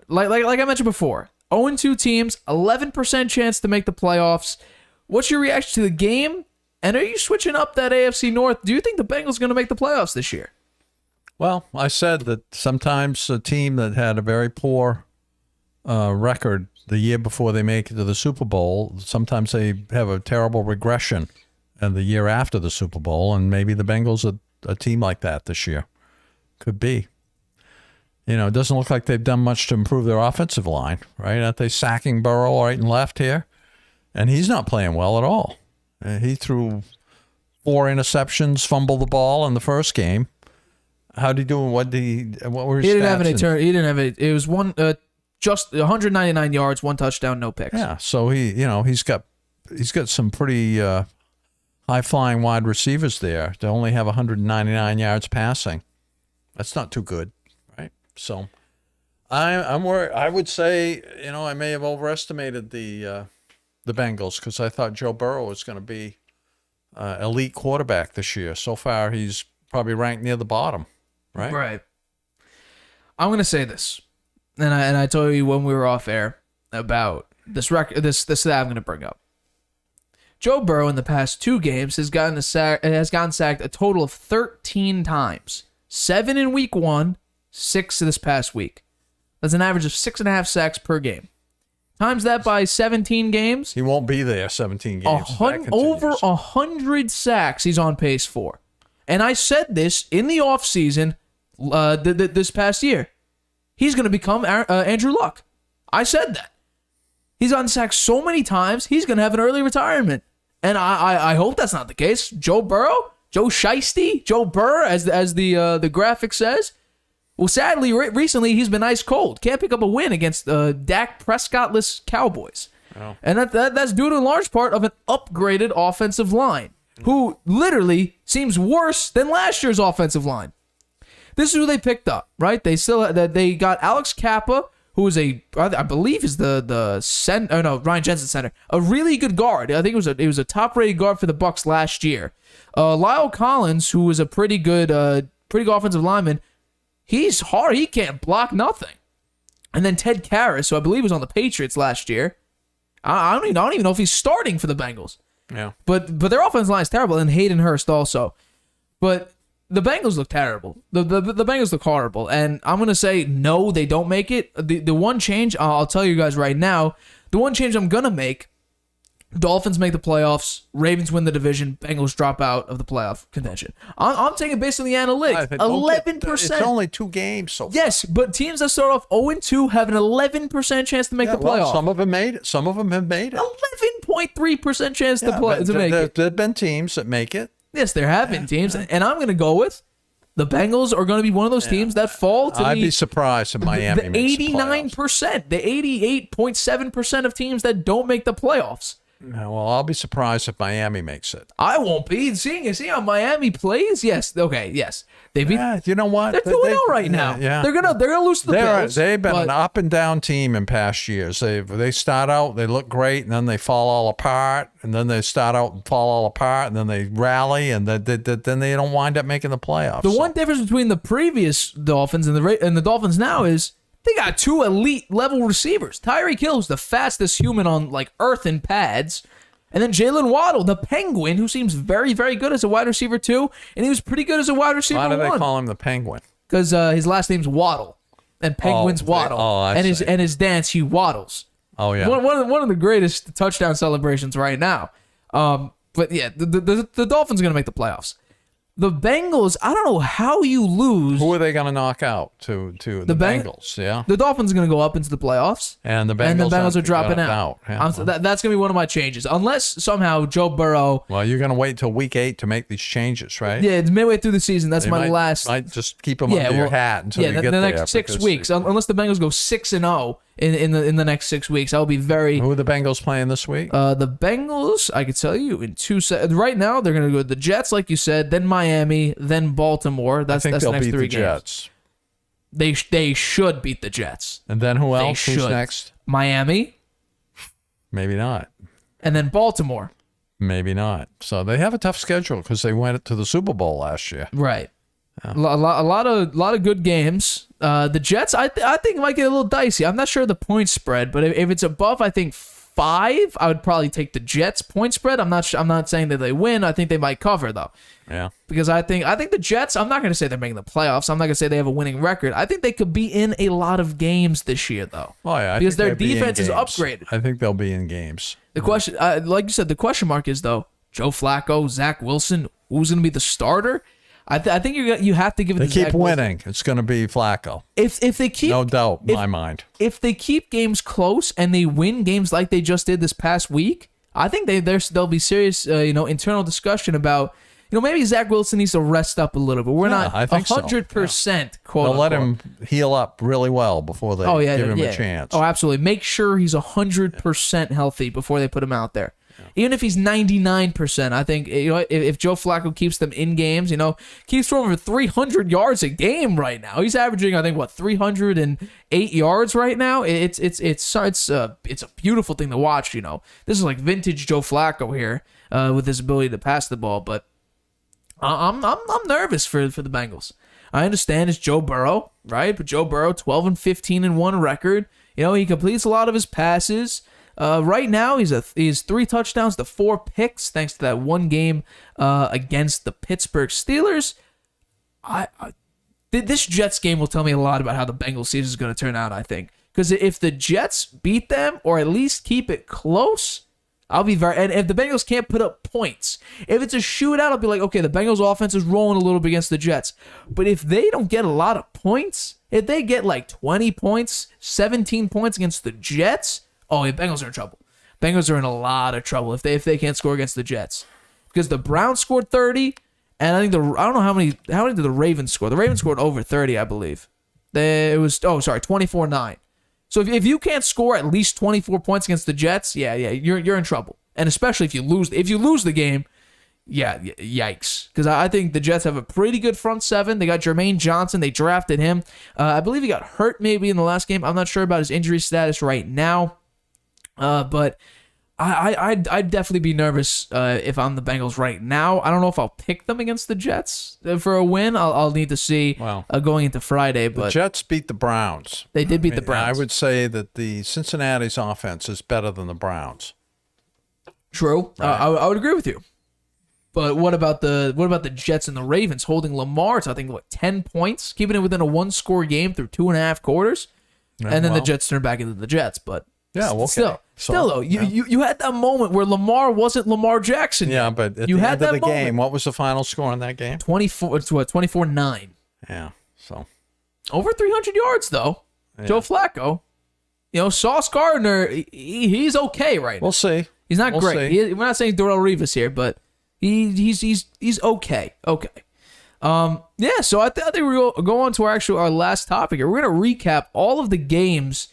like I mentioned before, 0-2 teams, 11% chance to make the playoffs. What's your reaction to the game? And are you switching up that AFC North? Do you think the Bengals are going to make the playoffs this year? Well, I said that sometimes a team that had a very poor record the year before they make it to the Super Bowl, sometimes they have a terrible regression and the year after the Super Bowl, and maybe the Bengals are a team like that this year. Could be. You know, it doesn't look like they've done much to improve their offensive line, right? Aren't they sacking Burrow right and left here? And he's not playing well at all. He threw 4 interceptions, fumbled the ball in the first game. How did he do? What were his stats? He didn't have it. It was just 199 yards, 1 touchdown, no picks. Yeah, so he's got some pretty high flying wide receivers there to only have 199 yards passing. That's not too good, right? So I'm worried. I would say I may have overestimated the Bengals because I thought Joe Burrow was going to be elite quarterback this year. So far, he's probably ranked near the bottom, right? Right. I'm going to say this, and I told you when we were off air about this record. This that I'm going to bring up. Joe Burrow in the past 2 games has gotten sacked a total of 13 times. 7 in week 1, 6 this past week. That's an average of 6.5 sacks per game. Times that by 17 games. He won't be there 17 games. Over 100 sacks he's on pace for. And I said this in the offseason this past year. He's going to become Andrew Luck. I said that. He's gotten sacked so many times, he's going to have an early retirement. And I hope that's not the case. Joe Burrow, Joe Shiesty, Joe Burr, as the graphic says. Well, sadly, recently he's been ice cold. Can't pick up a win against Dak Prescott-less Cowboys. Oh. And that's due to a large part of an upgraded offensive line, who literally seems worse than last year's offensive line. This is who they picked up, right? They got Alex Kappa, who is I believe is Ryan Jensen center, a really good guard. I think it was a top-rated guard for the Bucs last year. Lyle Collins, who was a pretty good offensive lineman. He's hard. He can't block nothing. And then Ted Karras, who I believe was on the Patriots last year. I don't even know if he's starting for the Bengals. Yeah. But their offensive line is terrible, and Hayden Hurst also. But the Bengals look terrible. The Bengals look horrible. And I'm going to say, no, they don't make it. The one change, I'll tell you guys right now, the one change I'm going to make, Dolphins make the playoffs, Ravens win the division, Bengals drop out of the playoff contention. I'm taking it based on the analytics. 11%. It's only 2 games. So yes, but teams that start off 0-2 have an 11% chance to make the playoff. Well, some of them made it. Some of them have made it. 11.3% chance to make it. There have been teams that make it. Yes, there have been teams, and I'm going to go with the Bengals are going to be one of those teams that fall to I'd be surprised if Miami makes the 89%, the 88.7% of teams that don't make the playoffs. Yeah, well, I'll be surprised if Miami makes it. I won't be. Seeing how Miami plays, yes. Okay, yes. They beat. Yeah, you know what? They're 2-0 right now. Yeah. They're gonna lose to the Bills. They've been but an up and down team in past years. They start out, they look great, and then they fall all apart, and then they start out and fall all apart, and then they rally, and then they don't wind up making the playoffs. The one difference between the previous Dolphins and the Dolphins now is they got 2 elite level receivers. Tyreek Hill is the fastest human on like earth in pads. And then Jalen Waddle, the Penguin, who seems very, very good as a wide receiver too, and he was pretty good as a wide receiver. Why do they call him the Penguin? Because his last name's Waddle, and Penguins waddle, I and see. his dance he waddles. Oh yeah, one of the greatest touchdown celebrations right now. But yeah, the Dolphins are gonna make the playoffs. The Bengals, I don't know how you lose. Who are they going to knock out to the Bengals? Yeah, The Dolphins are going to go up into the playoffs. and the Bengals are dropping out. Yeah, That's going to be one of my changes. Unless somehow Joe Burrow. well, you're going to wait till week 8 to make these changes, right? Yeah, it's midway through the season. That's You my last. Might just keep them under your hat until you get the there. next 6 because- weeks. Unless the Bengals go 6-0 in the next 6 weeks, I will be very. Who are the Bengals playing this week? The Bengals, I could tell you in 2 seconds. Right now, they're going to go to the Jets, like you said, then Miami, then Baltimore. I That's think the they'll next beat 3 the games. Jets. They should beat the Jets. And then who They else? Who's should. next? Miami, Maybe not. and then Baltimore. Maybe not. So they have a tough schedule because they went to the Super Bowl last year. Right. A lot of good games. The Jets, I think might get a little dicey. I'm not sure of the point spread, but if it's above, I think 5, I would probably take the Jets point spread. I'm not saying that they win. I think they might cover though, Yeah. because I think the Jets. I'm not going to say they're making the playoffs. I'm not going to say they have a winning record. I think they could be in a lot of games this year though. Oh yeah. Because their they'll be in defense is games. upgraded. I think they'll be in games. The question, like you said, the question mark is though Joe Flacco, Zach Wilson, who's going to be the starter? I think you have to give it. They to keep Zach Wilson. winning. It's going to be Flacco. If they keep No doubt in if- my mind. if they keep games close and they win games like they just did this past week, I think there'll be serious internal discussion about maybe Zach Wilson needs to rest up a little bit. We're Yeah, not I think so. 100% quote. They'll let unquote. him heal up really well before they give him a chance. Oh, absolutely. Make sure he's 100% healthy before they put him out there. Even if he's 99%, I think if Joe Flacco keeps them in games, keeps throwing for 300 yards a game right now. He's averaging, I think, 308 yards right now. It's a beautiful thing to watch. This is like vintage Joe Flacco here with his ability to pass the ball. But I'm nervous for the Bengals. I understand it's Joe Burrow, right? But Joe Burrow, 12-15-1 record. He completes a lot of his passes. Right now, he's 3 touchdowns to 4 picks, thanks to that one game against the Pittsburgh Steelers. This Jets game will tell me a lot about how the Bengals season is going to turn out, I think. Because if the Jets beat them, or at least keep it close, I'll be very... And if the Bengals can't put up points, if it's a shootout, I'll be like, okay, the Bengals offense is rolling a little bit against the Jets. But if they don't get a lot of points, if they get like 20 points, 17 points against the Jets... Oh, the Bengals are in trouble. Bengals are in a lot of trouble if they can't score against the Jets, because the Browns scored 30, and I think I don't know how many did the Ravens score. The Ravens scored over 30, I believe. It was 24-9. So if you can't score at least 24 points against the Jets, you're in trouble. And especially if you lose the game, yikes. Because I think the Jets have a pretty good front seven. They got Jermaine Johnson. They drafted him. I believe he got hurt maybe in the last game. I'm not sure about his injury status right now. But I'd definitely be nervous if I'm the Bengals right now. I don't know if I'll pick them against the Jets for a win. I'll need to see going into Friday. But the Jets beat the Browns. They did beat the Browns. I would say that the Cincinnati's offense is better than the Browns. True. Right. I would agree with you. But what about the Jets and the Ravens holding Lamar to, I think, 10 points, keeping it within a 1-score game through 2.5 quarters, and then the Jets turn back into the Jets. But still though, you had that moment where Lamar wasn't Lamar Jackson. Yeah, but at you the had end of the that game, what was the final score in that game? 24-9. Yeah, so Over 300 yards though. Yeah. Joe Flacco. Sauce Gardner, he's okay right now. We'll see. He's not great. We're not saying Darrelle Revis here, but he's okay. Okay. So I think we'll go on to our last topic here. We're going to recap all of the games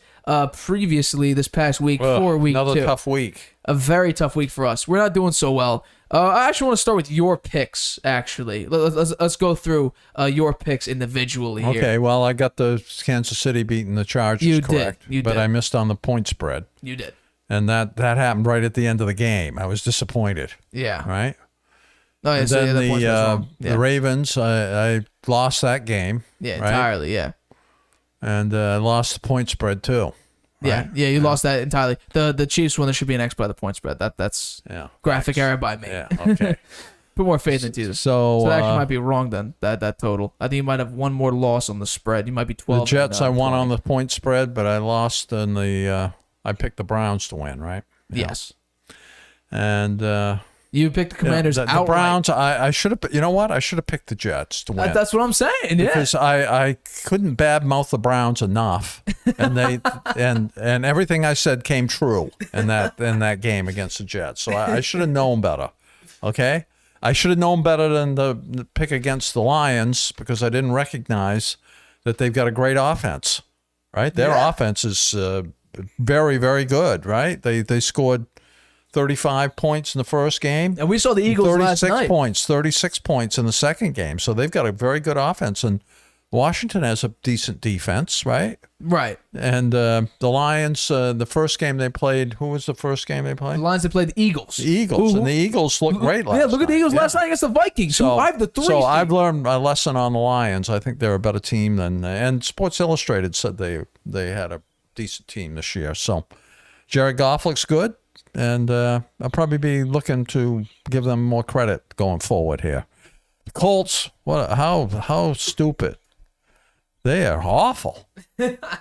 previously this past week Well, for week another 2. tough week. A very tough week for us. We're not doing so well. I actually want to start with your picks, actually. Let's go through your picks individually here. Okay, well, I got the Kansas City beating the Chargers, You did. correct. You but did. I missed on the point spread. You did. And that happened right at the end of the game. I was disappointed, Yeah. right? Oh, yeah, And so then that point was wrong. the Ravens, I lost that game. Yeah, right? entirely, yeah. And I lost the point spread, too. Yeah, yeah, you lost that entirely. The Chiefs won. There should be an X by the point spread. That's Yeah. graphic error by me. Yeah, okay. Put more faith into this. So, So that actually might be wrong then. That total. I think you might have one more loss on the spread. You might be 12. the Jets, I won 20. on the point spread, but I lost in the I picked the Browns to win, right? Yeah. Yes. And You picked the Commanders the outright. Browns, I should have, you know what? I should have picked the Jets to win. That's what I'm saying. Yeah. Because I couldn't badmouth the Browns enough, and they and everything I said came true in that game against the Jets. So I should have known better. Okay, I should have known better than the pick against the Lions because I didn't recognize that they've got a great offense. Right, their offense is very, very good. Right, they scored 35 points in the first game. And we saw the Eagles last 36 night. points, 36 points in the second game. So they've got a very good offense. And Washington has a decent defense, right? Right. And the Lions, the first game they played, who was the first game they played? The Lions that played the Eagles. The Eagles. Who- And the Eagles looked great last night. Yeah, look at the Eagles last night against the Vikings. So, I have the 3. so I've learned a lesson on the Lions. I think they're a better team than, and Sports Illustrated said they had a decent team this year. So Jared Goff looks good. And I'll probably be looking to give them more credit going forward here. The Colts, how stupid. They are awful.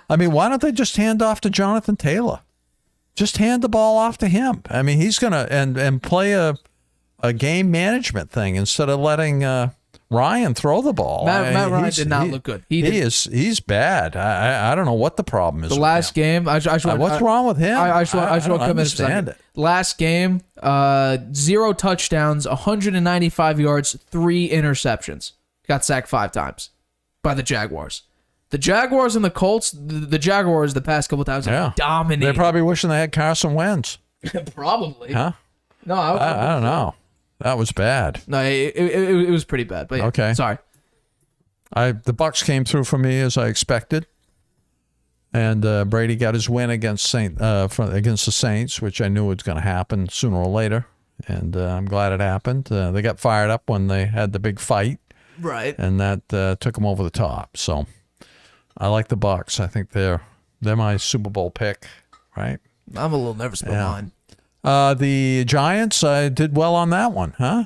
I mean, why don't they just hand off to Jonathan Taylor? Just hand the ball off to him. I mean, he's going to and play a game management thing instead of letting Ryan throw the ball. Matt Ryan did not look good. He's bad. I don't know what the problem is. The with last him. game, what's wrong with him? I just want to come in a understand second. it. Last game, 0 touchdowns, 195 yards, 3 interceptions. Got sacked 5 times by the Jaguars. The Jaguars and the Colts, the Jaguars the past couple times have dominated. They're probably wishing they had Carson Wentz. Probably. Huh? No, I don't know. That was bad. No, it was pretty bad. But yeah, Okay. sorry. The Bucks came through for me as I expected, and Brady got his win against against the Saints, which I knew was going to happen sooner or later, and I'm glad it happened. They got fired up when they had the big fight, Right. and that took them over the top. So I like the Bucks. I think they're my Super Bowl pick, right? I'm a little nervous about mine. The Giants, I did well on that one, huh?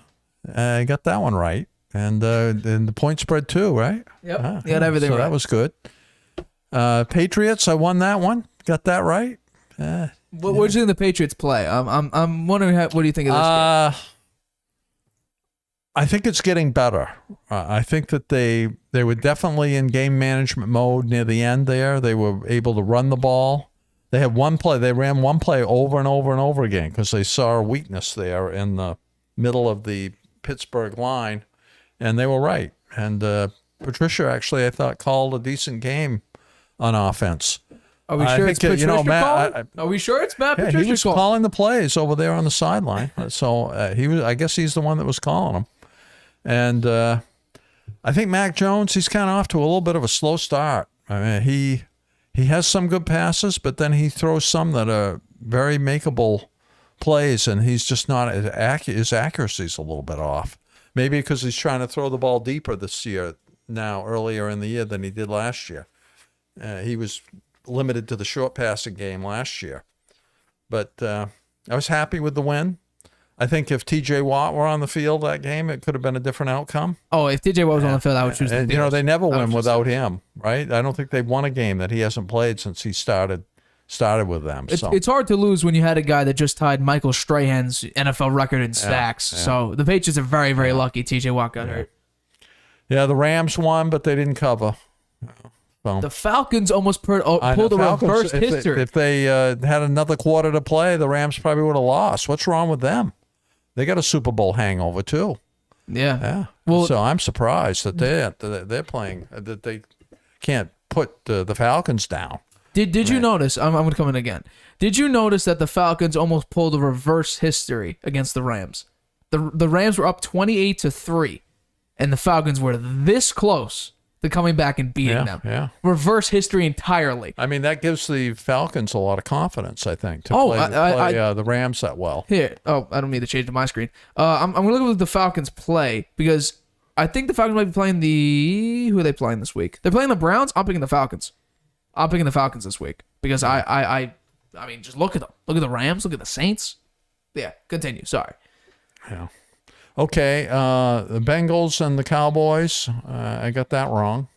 I got that one right. And the point spread too, right? Yep. You got everything so right. that was good. Patriots, I won that one. Got that right. What do you think the Patriots play? I'm wondering what do you think of this game? I think it's getting better. I think that they were definitely in game management mode near the end there. They were able to run the ball. They had one play. They ran one play over and over and over again because they saw a weakness there in the middle of the Pittsburgh line, and they were right. And Patricia actually, I thought, called a decent game on offense. Are we I sure think, it's Patricia Matt, Are we sure it's Matt Yeah, Patricia he was calling? calling the plays over there on the sideline. So he was. I guess he's the one that was calling them. And I think Mac Jones, he's kind of off to a little bit of a slow start. I mean, he has some good passes, but then he throws some that are very makeable plays, and he's just not as accurate. His accuracy's a little bit off. Maybe because he's trying to throw the ball deeper this year earlier in the year than he did last year. He was limited to the short passing game last year. But I was happy with the win. I think if T.J. Watt were on the field that game, it could have been a different outcome. Oh, if TJ Watt was on the field, I would choose the And, Bears. they never I would win choose without him, right? I don't think they've won a game that he hasn't played since he started with them. So It's hard to lose when you had a guy that just tied Michael Strahan's NFL record in sacks. yeah. So the Patriots are very, very lucky TJ Watt got hurt. yeah, the Rams won, but they didn't cover. So The Falcons almost pulled I a know Falcons, reverse if they- history. If they had another quarter to play, the Rams probably would have lost. What's wrong with them? They got a Super Bowl hangover too. yeah. Yeah. Well- So I'm surprised that they're playing that they can't put the Falcons down. Did you notice? I'm going to come in again. Did you notice that the Falcons almost pulled a reverse history against the Rams? The Rams were up 28-3, and the Falcons were this close to coming back and beating them. Yeah. Reverse history entirely. I mean, that gives the Falcons a lot of confidence, I think, to Oh, play the Rams that well. Here. Oh, I don't need to change to my screen. I'm going to look at the Falcons play because I think the Falcons might be playing who are they playing this week? They're playing the Browns. I'm picking the Falcons. I'm picking the Falcons this week because I mean, just look at them. Look at the Rams. Look at the Saints. Yeah, continue. Sorry. Yeah. Okay. The Bengals and the Cowboys. I got that wrong.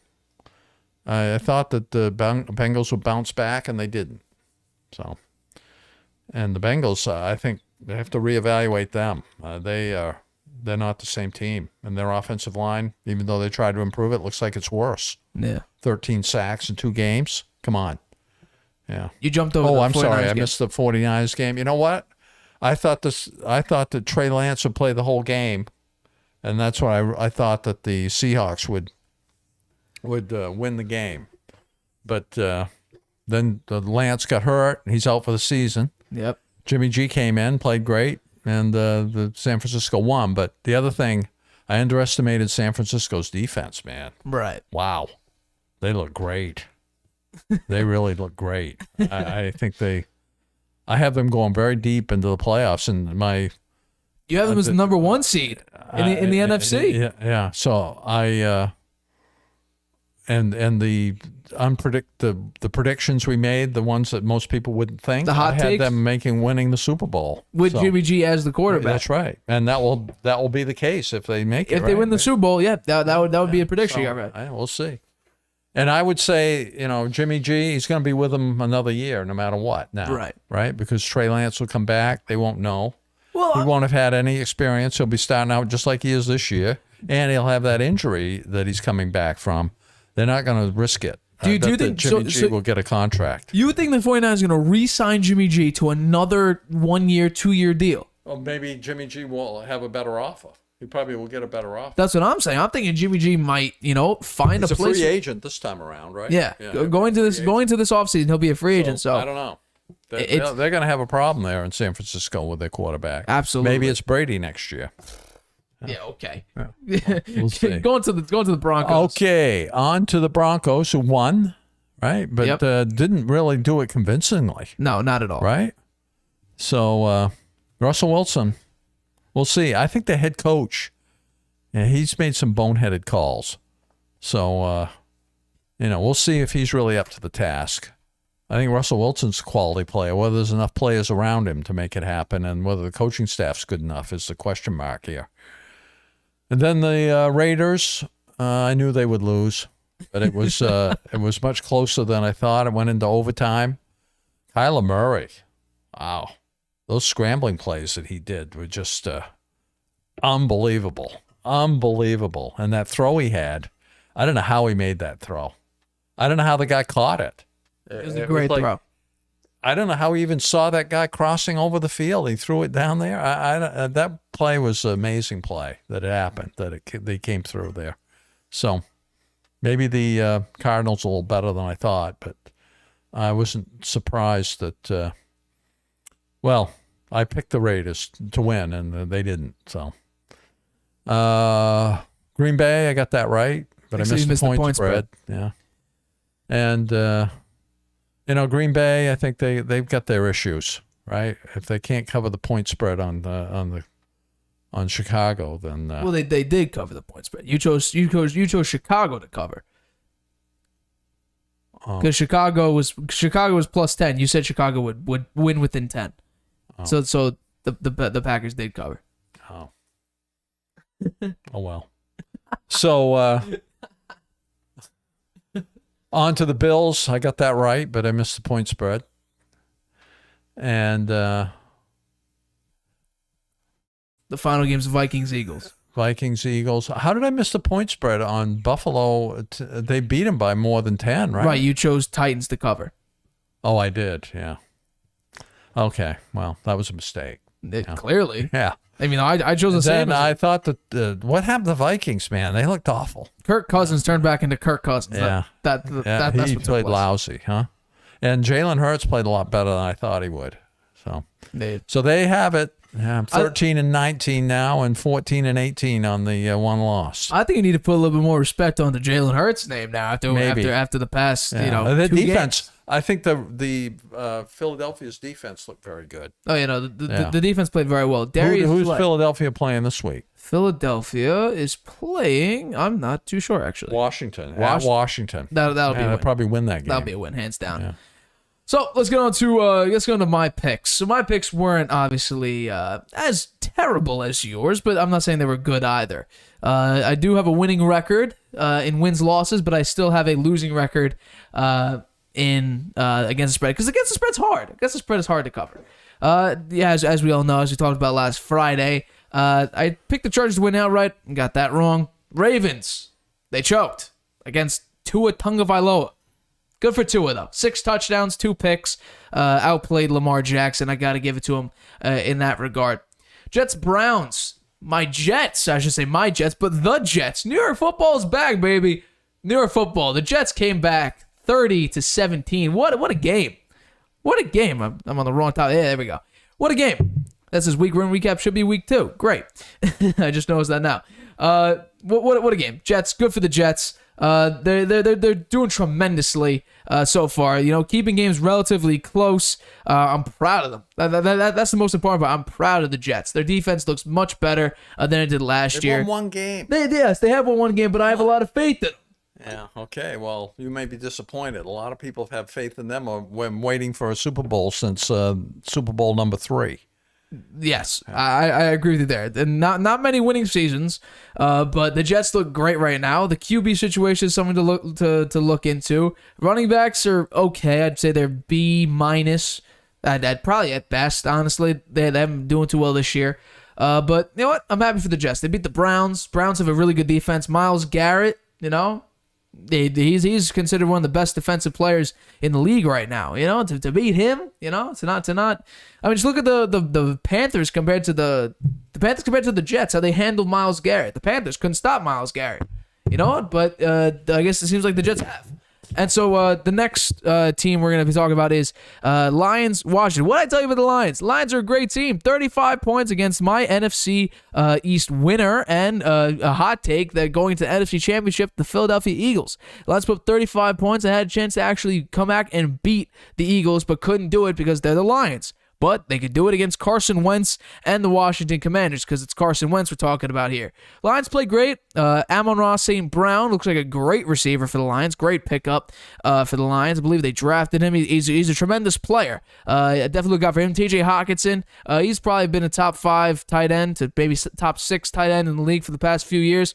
I thought that the Bengals would bounce back, and they didn't. So, and the Bengals, I think they have to reevaluate them. They're not the same team, and their offensive line, even though they tried to improve it, looks like it's worse. Yeah. 13 sacks in 2 games. Come on. Yeah. You jumped over. Oh, I'm 49ers sorry. I game. missed the 49ers game. You know what? I thought that Trey Lance would play the whole game, and that's why I thought that the Seahawks would win the game. But then the Lance got hurt. He's out for the season. Yep. Jimmy G came in, played great, and the San Francisco won. But the other thing, I underestimated San Francisco's defense, man. Right. Wow. They look great. They really look great. I think I have them going very deep into the playoffs, and You have them as the number 1 seed in the NFC. Yeah. So and the predictions we made, the ones that most people wouldn't think, The hot I had takes? them winning the Super Bowl With So, Jimmy G as the quarterback. That's right, and that will be the case if they make it. If they win the Super Bowl, yeah, that would be a prediction. So, You got right. we'll see. And I would say, Jimmy G, he's going to be with them another year, no matter what. Now, right, because Trey Lance will come back. They won't know. Well, he won't have had any experience. He'll be starting out just like he is this year, and he'll have that injury that he's coming back from. They're not going to risk it. Do you that think Jimmy G will get a contract? You think the 49ers are going to re-sign Jimmy G to another 1-year, 2-year deal? Well, maybe Jimmy G will have a better offer. He probably will get a better offer. That's what I'm saying. I'm thinking Jimmy G might, find He's a place. He's a free agent this time around, right? Yeah. Going to this offseason, he'll be a free agent. So I don't know. They're going to have a problem there in San Francisco with their quarterback. Absolutely. Maybe it's Brady next year. Yeah. Okay. Yeah. We'll see. going to the Broncos. Okay, on to the Broncos, who won, right? But didn't really do it convincingly. No, not at all. Right? So Russell Wilson, we'll see. I think the head coach, he's made some boneheaded calls. So, we'll see if he's really up to the task. I think Russell Wilson's a quality player. Whether there's enough players around him to make it happen and whether the coaching staff's good enough is the question mark here. And then the Raiders, I knew they would lose, but it was much closer than I thought. It went into overtime. Kyler Murray, wow. Those scrambling plays that he did were just unbelievable. Unbelievable. And that throw he had, I don't know how he made that throw. I don't know how the guy caught it. It was a great throw. I don't know how he even saw that guy crossing over the field. He threw it down there. That play was an amazing play that it happened, they came through there. So maybe the Cardinals are a little better than I thought, but I wasn't surprised that, I picked the Raiders to win, and they didn't. So Green Bay, I got that right, but I missed the point spread. Yeah. And, Green Bay, I think they've got their issues, right? If they can't cover the point spread on Chicago, then well, they did cover the point spread. You chose Chicago to cover because Chicago was plus 10. You said Chicago would win within 10. Oh. So the Packers did cover. Oh. Oh well. So. On to the Bills. I got that right, but I missed the point spread. And the final game's Vikings-Eagles. Vikings-Eagles. How did I miss the point spread on Buffalo? They beat them by more than 10, right? Right, you chose Titans to cover. Oh, I did, yeah. Okay, well, that was a mistake. Clearly. Yeah. I mean, I chose the same. Then I thought that what happened to the Vikings, man? They looked awful. Kirk Cousins turned back into Kirk Cousins. Yeah. That's he what played lousy, huh? And Jalen Hurts played a lot better than I thought he would. So they have it. 13-19 now, and 14-18 on the one loss. I think you need to put a little bit more respect on the Jalen Hurts name now after the past the 2 defense. games. I think the Philadelphia's defense looked very good. Oh the defense played very well. Who's Philadelphia playing this week? Philadelphia is playing. I'm not too sure actually. Washington. Washington. That'll be a win. They'll probably win that game. That'll be a win, hands down. Yeah. So let's get on to my picks. So my picks weren't obviously as terrible as yours, but I'm not saying they were good either. I do have a winning record in wins losses, but I still have a losing record in against the spread, because against the spread's hard. Against the spread is hard to cover. As we all know, as we talked about last Friday, I picked the Chargers to win outright and got that wrong. Ravens, they choked against Tua Tagovailoa. Good for Tua, though. 6 touchdowns, 2 picks, outplayed Lamar Jackson. I got to give it to him in that regard. Jets-Browns. My Jets, but the Jets. New York football is back, baby. New York football. The Jets came back 30-17. What a game. What a game. I'm on the wrong top. Yeah, there we go. What a game. That's his week one recap. Should be week 2. Great. I just noticed that now. What a game. Jets, good for the Jets. They're doing tremendously so far. Keeping games relatively close. I'm proud of them. That's the most important part. I'm proud of the Jets. Their defense looks much better than it did last year. They won one game. They have won one game, but I have a lot of faith in them. Yeah, okay. Well, you may be disappointed. A lot of people have had faith in them when waiting for a Super Bowl since Super Bowl number 3. Yes, I agree with you there. And not many winning seasons, but the Jets look great right now. The QB situation is something to look into. Running backs are okay. I'd say they're B-. I'd probably at best, honestly. They haven't doing too well this year. But you know what? I'm happy for the Jets. They beat the Browns. Browns have a really good defense. Myles Garrett, he's considered one of the best defensive players in the league right now. To beat him, to not. I mean, just look at the Panthers compared to the Jets. How they handled Myles Garrett. The Panthers couldn't stop Myles Garrett. But I guess it seems like the Jets have. And so the next team we're going to be talking about is Lions, Washington. What did I tell you about the Lions? Lions are a great team. 35 points against my NFC East winner, and a hot take that going to the NFC Championship, the Philadelphia Eagles. Lions put up 35 points. I had a chance to actually come back and beat the Eagles, but couldn't do it because they're the Lions. But they could do it against Carson Wentz and the Washington Commanders, because it's Carson Wentz we're talking about here. Lions play great. Amon-Ra St. Brown looks like a great receiver for the Lions. Great pickup for the Lions. I believe they drafted him. He's a tremendous player. I definitely look out for him. TJ Hawkinson, he's probably been a top 5 tight end to maybe top 6 tight end in the league for the past few years.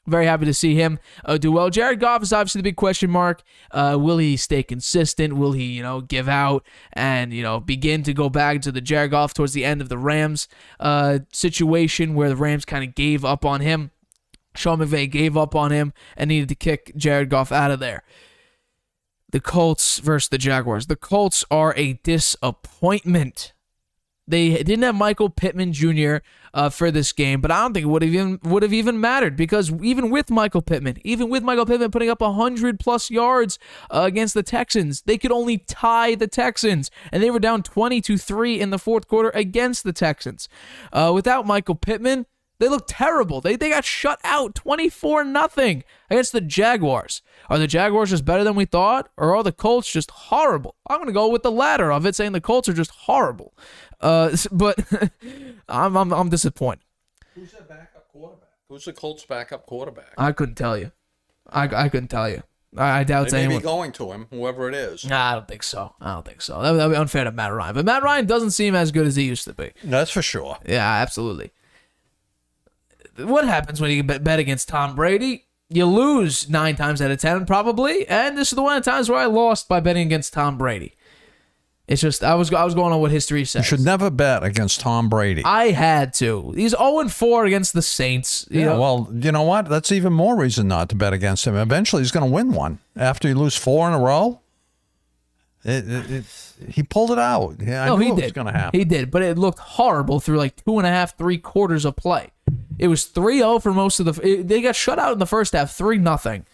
Very happy to see him do well. Jared Goff is obviously the big question mark. Will he stay consistent? Will he, give out and, begin to go back to the Jared Goff towards the end of the Rams situation where the Rams kind of gave up on him? Sean McVay gave up on him and needed to kick Jared Goff out of there. The Colts versus the Jaguars. The Colts are a disappointment. They didn't have Michael Pittman Jr. For this game, but I don't think it would have even mattered, because even with Michael Pittman putting up 100+ yards against the Texans, they could only tie the Texans, and they were down 20-3 in the fourth quarter against the Texans. Without Michael Pittman, they look terrible. They got shut out 24-0 against the Jaguars. Are the Jaguars just better than we thought, or are the Colts just horrible? I'm going to go with the latter of it, saying the Colts are just horrible. But I'm disappointed. Who's their backup quarterback? Who's the Colts' backup quarterback? I couldn't tell you. I couldn't tell you. I doubt it's anyone. They may anyone. be going to him, whoever it is. Nah, I don't think so. That would be unfair to Matt Ryan. But Matt Ryan doesn't seem as good as he used to be. That's for sure. Yeah, absolutely. What happens when you bet against Tom Brady? You lose 9 times out of 10, probably. And this is the one of the times where I lost by betting against Tom Brady. It's just, I was going on what history says. You should never bet against Tom Brady. I had to. He's 0-4 against the Saints. Well, you know what? That's even more reason not to bet against him. Eventually, he's going to win one. After you lose 4 in a row, he pulled it out. Yeah, I knew it was going to happen. He did, but it looked horrible through like 2.5, 3 quarters of play. It was 3-0 for most of they got shut out in the first half, 3-0.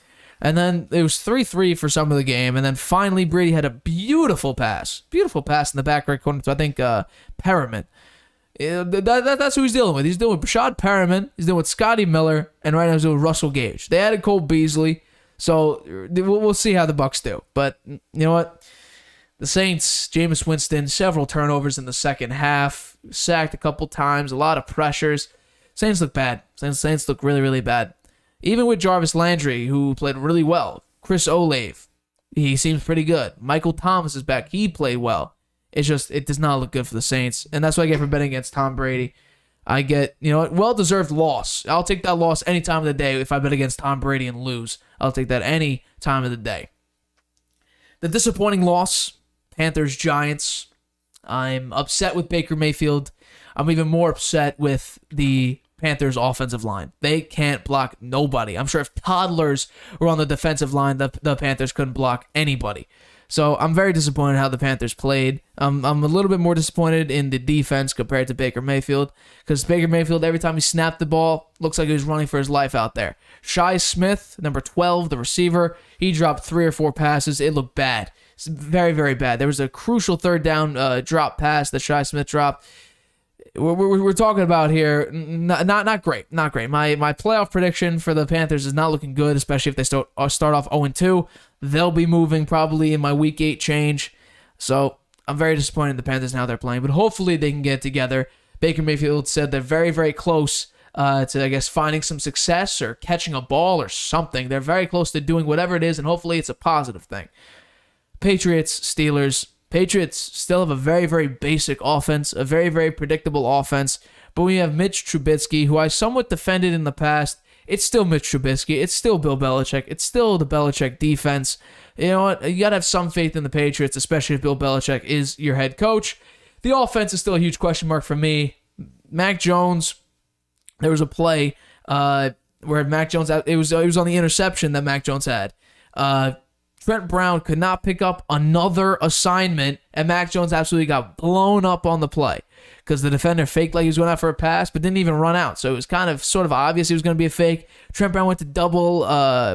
And then it was 3-3 for some of the game. And then finally, Brady had a beautiful pass in the back right corner to, I think, Perriman. That's who he's dealing with. He's dealing with Brashad Perriman. He's dealing with Scotty Miller. And right now he's dealing with Russell Gage. They added Cole Beasley. So we'll see how the Bucs do. But you know what? The Saints, Jameis Winston, several turnovers in the second half. Sacked a couple times. A lot of pressures. Saints look bad. Saints look really, really bad. Even with Jarvis Landry, who played really well. Chris Olave, he seems pretty good. Michael Thomas is back. He played well. It's just, it does not look good for the Saints. And that's what I get for betting against Tom Brady. I get, well-deserved loss. I'll take that loss any time of the day if I bet against Tom Brady and lose. I'll take that any time of the day. The disappointing loss, Panthers-Giants. I'm upset with Baker Mayfield. I'm even more upset with the Panthers offensive line. They can't block nobody. I'm sure if toddlers were on the defensive line, the Panthers couldn't block anybody. So I'm very disappointed in how the Panthers played. I'm a little bit more disappointed in the defense compared to Baker Mayfield, because Baker Mayfield, every time he snapped the ball, looks like he was running for his life out there. Shi Smith, number 12, the receiver, he dropped 3 or 4 passes. It looked bad. It's very, very bad. There was a crucial third down drop pass that Shi Smith dropped. We're talking about here, not great. My playoff prediction for the Panthers is not looking good, especially if they start off 0-2. They'll be moving probably in my Week 8 change. So I'm very disappointed in the Panthers and how they're playing, but hopefully they can get it together. Baker Mayfield said they're very, very close to, I guess, finding some success or catching a ball or something. They're very close to doing whatever it is, and hopefully it's a positive thing. Patriots, Steelers. Patriots still have a very, very basic offense, a very, very predictable offense, but we have Mitch Trubisky, who I somewhat defended in the past. It's still Mitch Trubisky. It's still Bill Belichick. It's still the Belichick defense. You know what? You got to have some faith in the Patriots, especially if Bill Belichick is your head coach. The offense is still a huge question mark for me. Mac Jones, there was a play where Mac Jones, it was on the interception that Mac Jones had. Trent Brown could not pick up another assignment, and Mac Jones absolutely got blown up on the play because the defender faked like he was going out for a pass, but didn't even run out. So it was kind of sort of obvious he was going to be a fake. Trent Brown went to double,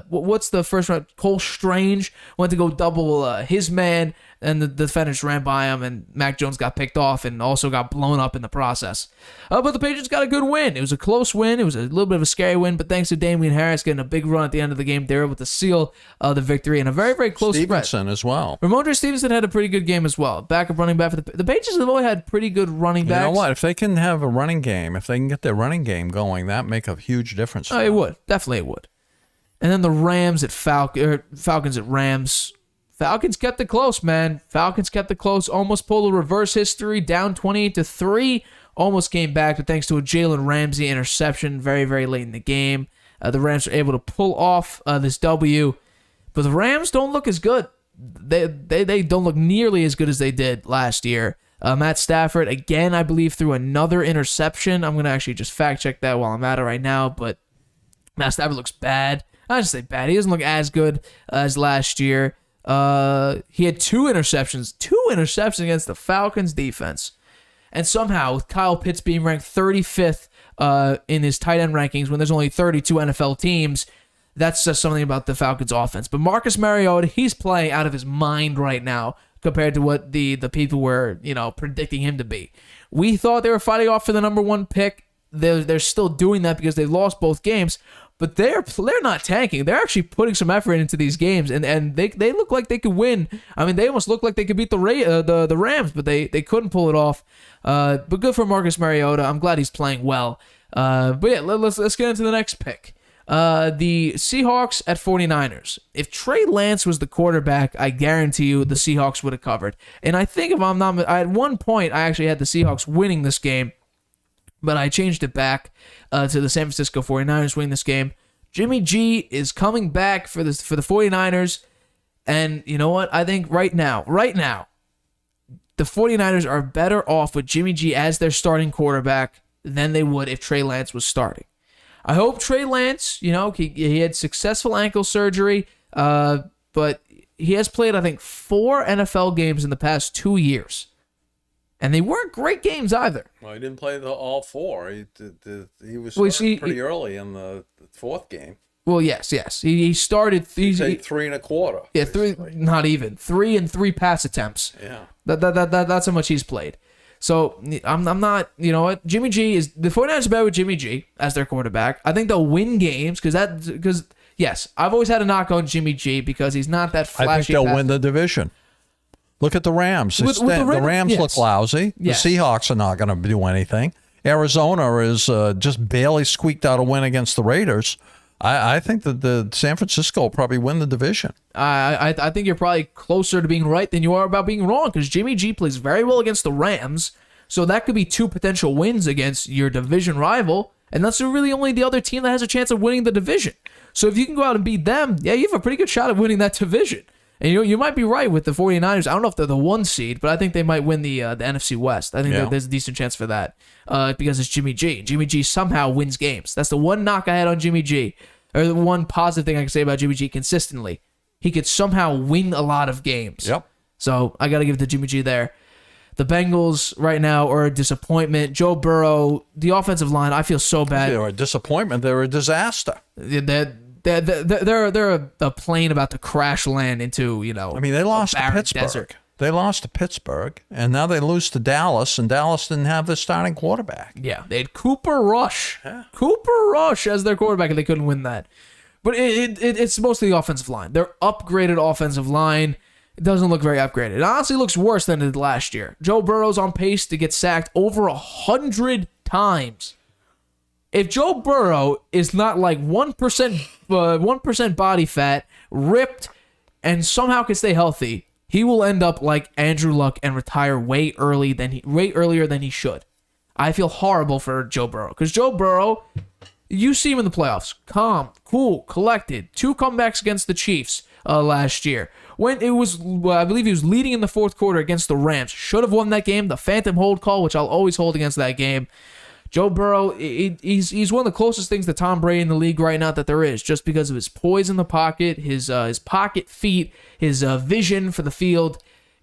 what's the first one? Cole Strange went to go double his man, and the defender just ran by him, and Mac Jones got picked off and also got blown up in the process. But the Patriots got a good win. It was a close win. It was a little bit of a scary win, but thanks to Damian Harris getting a big run at the end of the game, they were able to seal the victory in a very, very close spread. Stevenson as well. Ramondre Stevenson had a pretty good game as well. Backup running back for the Patriots have always had pretty good running backs. You know what? If they can have a running game, if they can get their running game going, that make a huge difference. Oh, it would. Definitely it would. And then the Rams at Falcons at Rams. Falcons kept it close, man. Falcons kept it close. Almost pulled a reverse history, down 28-3. Almost came back, but thanks to a Jalen Ramsey interception very, very late in the game, the Rams were able to pull off this W. But the Rams don't look as good. They don't look nearly as good as they did last year. Matt Stafford, again, I believe, threw another interception. I'm going to actually just fact-check that while I'm at it right now, but Matt Stafford looks bad. I just say bad. He doesn't look as good as last year. He had 2 interceptions against the Falcons defense. And somehow, with Kyle Pitts being ranked 35th in his tight end rankings when there's only 32 NFL teams, that says something about the Falcons offense. But Marcus Mariota, he's playing out of his mind right now compared to what the people were, predicting him to be. We thought they were fighting off for the number 1 pick. They're still doing that because they lost both games, but they're not tanking. They're actually putting some effort into these games, and they look like they could win. I mean, they almost look like they could beat the Rams, but they couldn't pull it off. But good for Marcus Mariota. I'm glad he's playing well. But yeah, let's get into the next pick. The Seahawks at 49ers. If Trey Lance was the quarterback, I guarantee you the Seahawks would have covered. And I think if I'm not, at one point I actually had the Seahawks winning this game, but I changed it back to the San Francisco 49ers winning this game. Jimmy G is coming back for the 49ers, and you know what? I think right now, the 49ers are better off with Jimmy G as their starting quarterback than they would if Trey Lance was starting. I hope Trey Lance, he had successful ankle surgery, but he has played, I think, 4 NFL games in the past 2 years. And they weren't great games either. Well, he didn't play all 4. He was pretty early in the 4th game. Well, yes. He started. He's 3.25. Yeah, three. Not even 3 and 3 pass attempts. Yeah. That's how much he's played. So I'm not. You know what? Jimmy G is the 49ers are better with Jimmy G as their quarterback. I think they'll win games because yes, I've always had a knock on Jimmy G because he's not that flashy. I think they'll win the division. Look at the Rams. The Rams look lousy. Yes. The Seahawks are not going to do anything. Arizona is just barely squeaked out a win against the Raiders. I think that the San Francisco will probably win the division. I think you're probably closer to being right than you are about being wrong because Jimmy G plays very well against the Rams, so that could be 2 potential wins against your division rival, and that's really only the other team that has a chance of winning the division. So if you can go out and beat them, yeah, you have a pretty good shot at winning that division. And you might be right with the 49ers. I don't know if they're the 1 seed, but I think they might win the NFC West. I think there's a decent chance for that because it's Jimmy G. Jimmy G somehow wins games. That's the one knock I had on Jimmy G, or the one positive thing I can say about Jimmy G consistently. He could somehow win a lot of games. Yep. So I got to give it to Jimmy G there. The Bengals right now are a disappointment. Joe Burrow, the offensive line, I feel so bad. They're a disappointment. They're a disaster. They're a plane about to crash land into, I mean, they lost to Pittsburgh. Desert. They lost to Pittsburgh, and now they lose to Dallas, and Dallas didn't have their starting quarterback. Yeah, they had Cooper Rush. Yeah. Cooper Rush as their quarterback, and they couldn't win that. But it's mostly the offensive line. Their upgraded offensive line doesn't look very upgraded. It honestly looks worse than it did last year. Joe Burrow's on pace to get sacked over 100 times. If Joe Burrow is not like 1% body fat, ripped, and somehow can stay healthy, he will end up like Andrew Luck and retire way earlier than he should. I feel horrible for Joe Burrow because Joe Burrow, you see him in the playoffs, calm, cool, collected. 2 comebacks against the Chiefs last year. When it was, I believe he was leading in the 4th quarter against the Rams. Should have won that game. The phantom hold call, which I'll always hold against that game. Joe Burrow, he's one of the closest things to Tom Brady in the league right now that there is, just because of his poise in the pocket, his pocket feet, his vision for the field.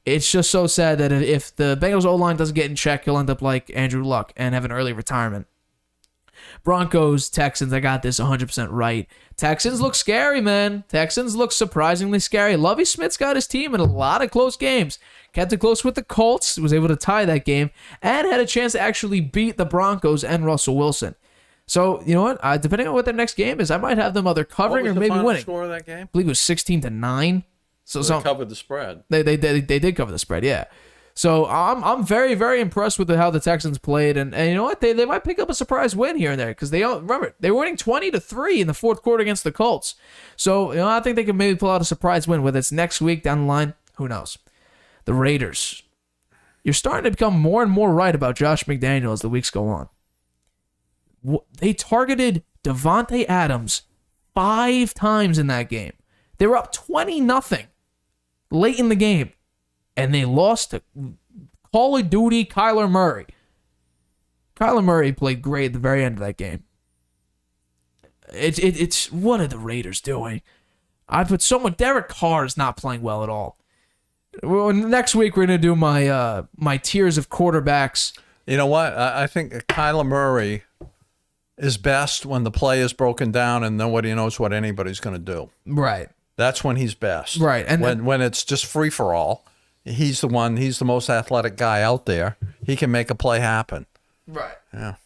It's just so sad that if the Bengals O-line doesn't get in check, he'll end up like Andrew Luck and have an early retirement. Broncos, Texans, I got this 100% right. Texans look scary, man. Texans look surprisingly scary. Lovie Smith's got his team in a lot of close games. Kept it close with the Colts, was able to tie that game, and had a chance to actually beat the Broncos and Russell Wilson. So, you know what? Depending on what their next game is, I might have them either covering or maybe winning. What was the final score of that game? I believe it was 16-9. So they covered the spread. They did cover the spread, yeah. So I'm very, very impressed with how the Texans played, and you know what? They might pick up a surprise win here and there because they were winning 20-3 in the 4th quarter against the Colts. So I think they can maybe pull out a surprise win, whether it's next week down the line. Who knows? The Raiders. You're starting to become more and more right about Josh McDaniel as the weeks go on. They targeted Devontae Adams 5 times in that game. They were up 20-0 late in the game. And they lost to Call of Duty Kyler Murray. Kyler Murray played great at the very end of that game. It's what are the Raiders doing? I put so much. Derek Carr is not playing well at all. Well, next week we're gonna do my tiers of quarterbacks. You know what? I think Kyler Murray is best when the play is broken down and nobody knows what anybody's gonna do. Right. That's when he's best. Right. And when it's just free for all. He's the most athletic guy out there. He can make a play happen. Right. Yeah.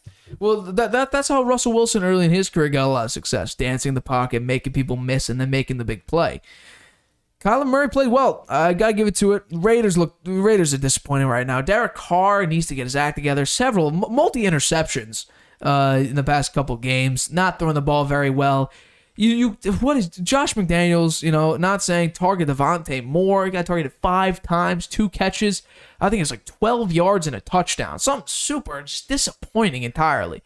Well, that's how Russell Wilson early in his career got a lot of success, dancing in the pocket, making people miss, and then making the big play. Kyler Murray played well. I got to give it to it. Raiders are disappointing right now. Derek Carr needs to get his act together. Several multi-interceptions in the past couple games, not throwing the ball very well. What is Josh McDaniels, not saying target Devontae more. He got targeted 5 times, 2 catches. I think it's like 12 yards and a touchdown. Something super just disappointing entirely.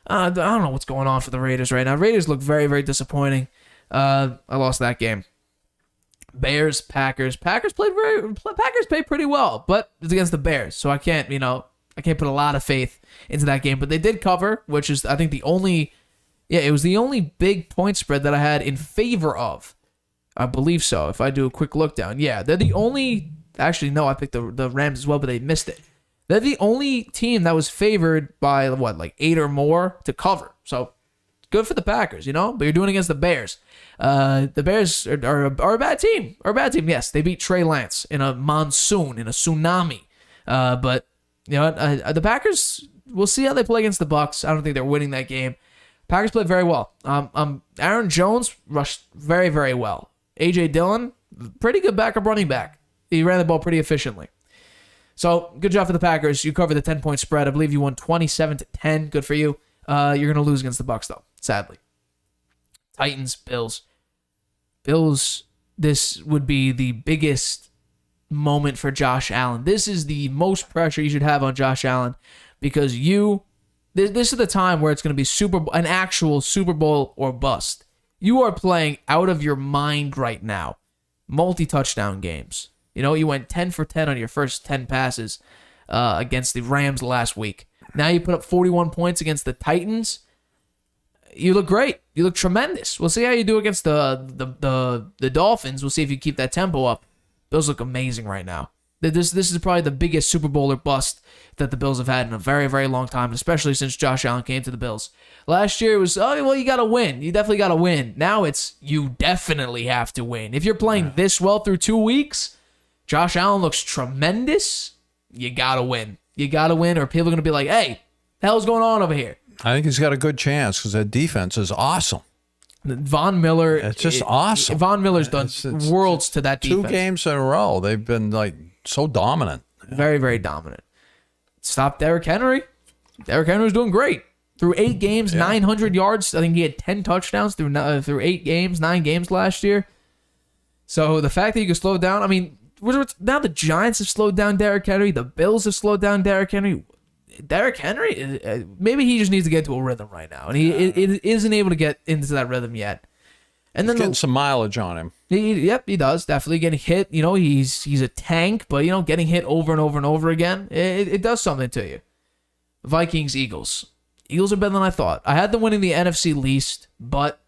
I don't know what's going on for the Raiders right now. Raiders look very, very disappointing. I lost that game. Bears, Packers. Packers played pretty well, but it's against the Bears, so I can't put a lot of faith into that game. But they did cover, which is I think the only. Yeah, it was the only big point spread that I had in favor of. I believe so, if I do a quick look down. Yeah, they're the only... Actually, no, I picked the Rams as well, but they missed it. They're the only team that was favored by, 8 or more to cover. So, good for the Packers, but you're doing it against the Bears. The Bears are a bad team. Yes, they beat Trey Lance in a monsoon, in a tsunami. But the Packers, we'll see how they play against the Bucs. I don't think they're winning that game. Packers played very well. Aaron Jones rushed very, very well. A.J. Dillon, pretty good backup running back. He ran the ball pretty efficiently. So, good job for the Packers. You covered the 10-point spread. I believe you won 27-10. Good for you. You're going to lose against the Bucs, though, sadly. Titans, Bills. Bills, this would be the biggest moment for Josh Allen. This is the most pressure you should have on Josh Allen because this is the time where it's going to be an actual Super Bowl or bust. You are playing out of your mind right now. Multi-touchdown games. You went 10 for 10 on your first 10 passes against the Rams last week. Now you put up 41 points against the Titans. You look great. You look tremendous. We'll see how you do against the Dolphins. We'll see if you keep that tempo up. Bills look amazing right now. This is probably the biggest Super Bowl or bust that the Bills have had in a very, very long time, especially since Josh Allen came to the Bills. Last year it was, you got to win. You definitely got to win. Now it's, you definitely have to win. If you're playing this well through 2 weeks, Josh Allen looks tremendous. You got to win. You got to win or people are going to be like, hey, the hell's going on over here? I think he's got a good chance because that defense is awesome. Von Miller. It's just awesome. Von Miller's done worlds to that defense. 2 games in a row. They've been so dominant. Very, very dominant. Stop Derrick Henry. Derrick Henry's doing great. Through 8 games, 900 yards. I think he had 10 touchdowns through 8 games, 9 games last year. So the fact that you can slow down, now the Giants have slowed down Derrick Henry. The Bills have slowed down Derrick Henry. Derrick Henry, maybe he just needs to get into a rhythm right now, and he isn't able to get into that rhythm yet. And then getting some mileage on him. He does definitely getting hit. He's a tank, but getting hit over and over and over again, it does something to you. Vikings, Eagles. Eagles are better than I thought. I had them winning the NFC least, but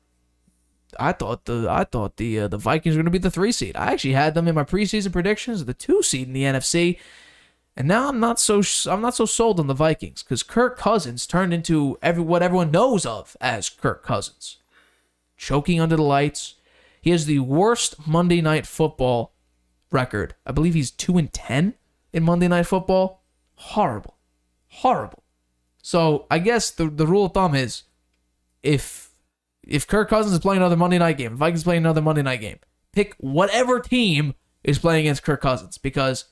I thought the Vikings were going to be the 3 seed. I actually had them in my preseason predictions, the 2 seed in the NFC. And now I'm not so sold on the Vikings because Kirk Cousins turned into what everyone knows of as Kirk Cousins. Choking under the lights. He has the worst Monday Night Football record. I believe he's 2-10 in Monday Night Football. Horrible. So I guess the rule of thumb is if Kirk Cousins is playing another Monday night game, Vikings playing another Monday night game, pick whatever team is playing against Kirk Cousins because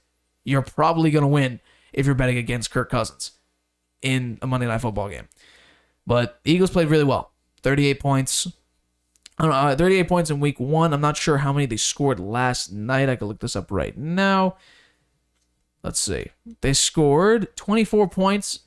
you're probably going to win if you're betting against Kirk Cousins in a Monday Night Football game. But Eagles played really well. 38 points. 38 points in week 1. I'm not sure how many they scored last night. I can look this up right now. Let's see. They scored 24 points.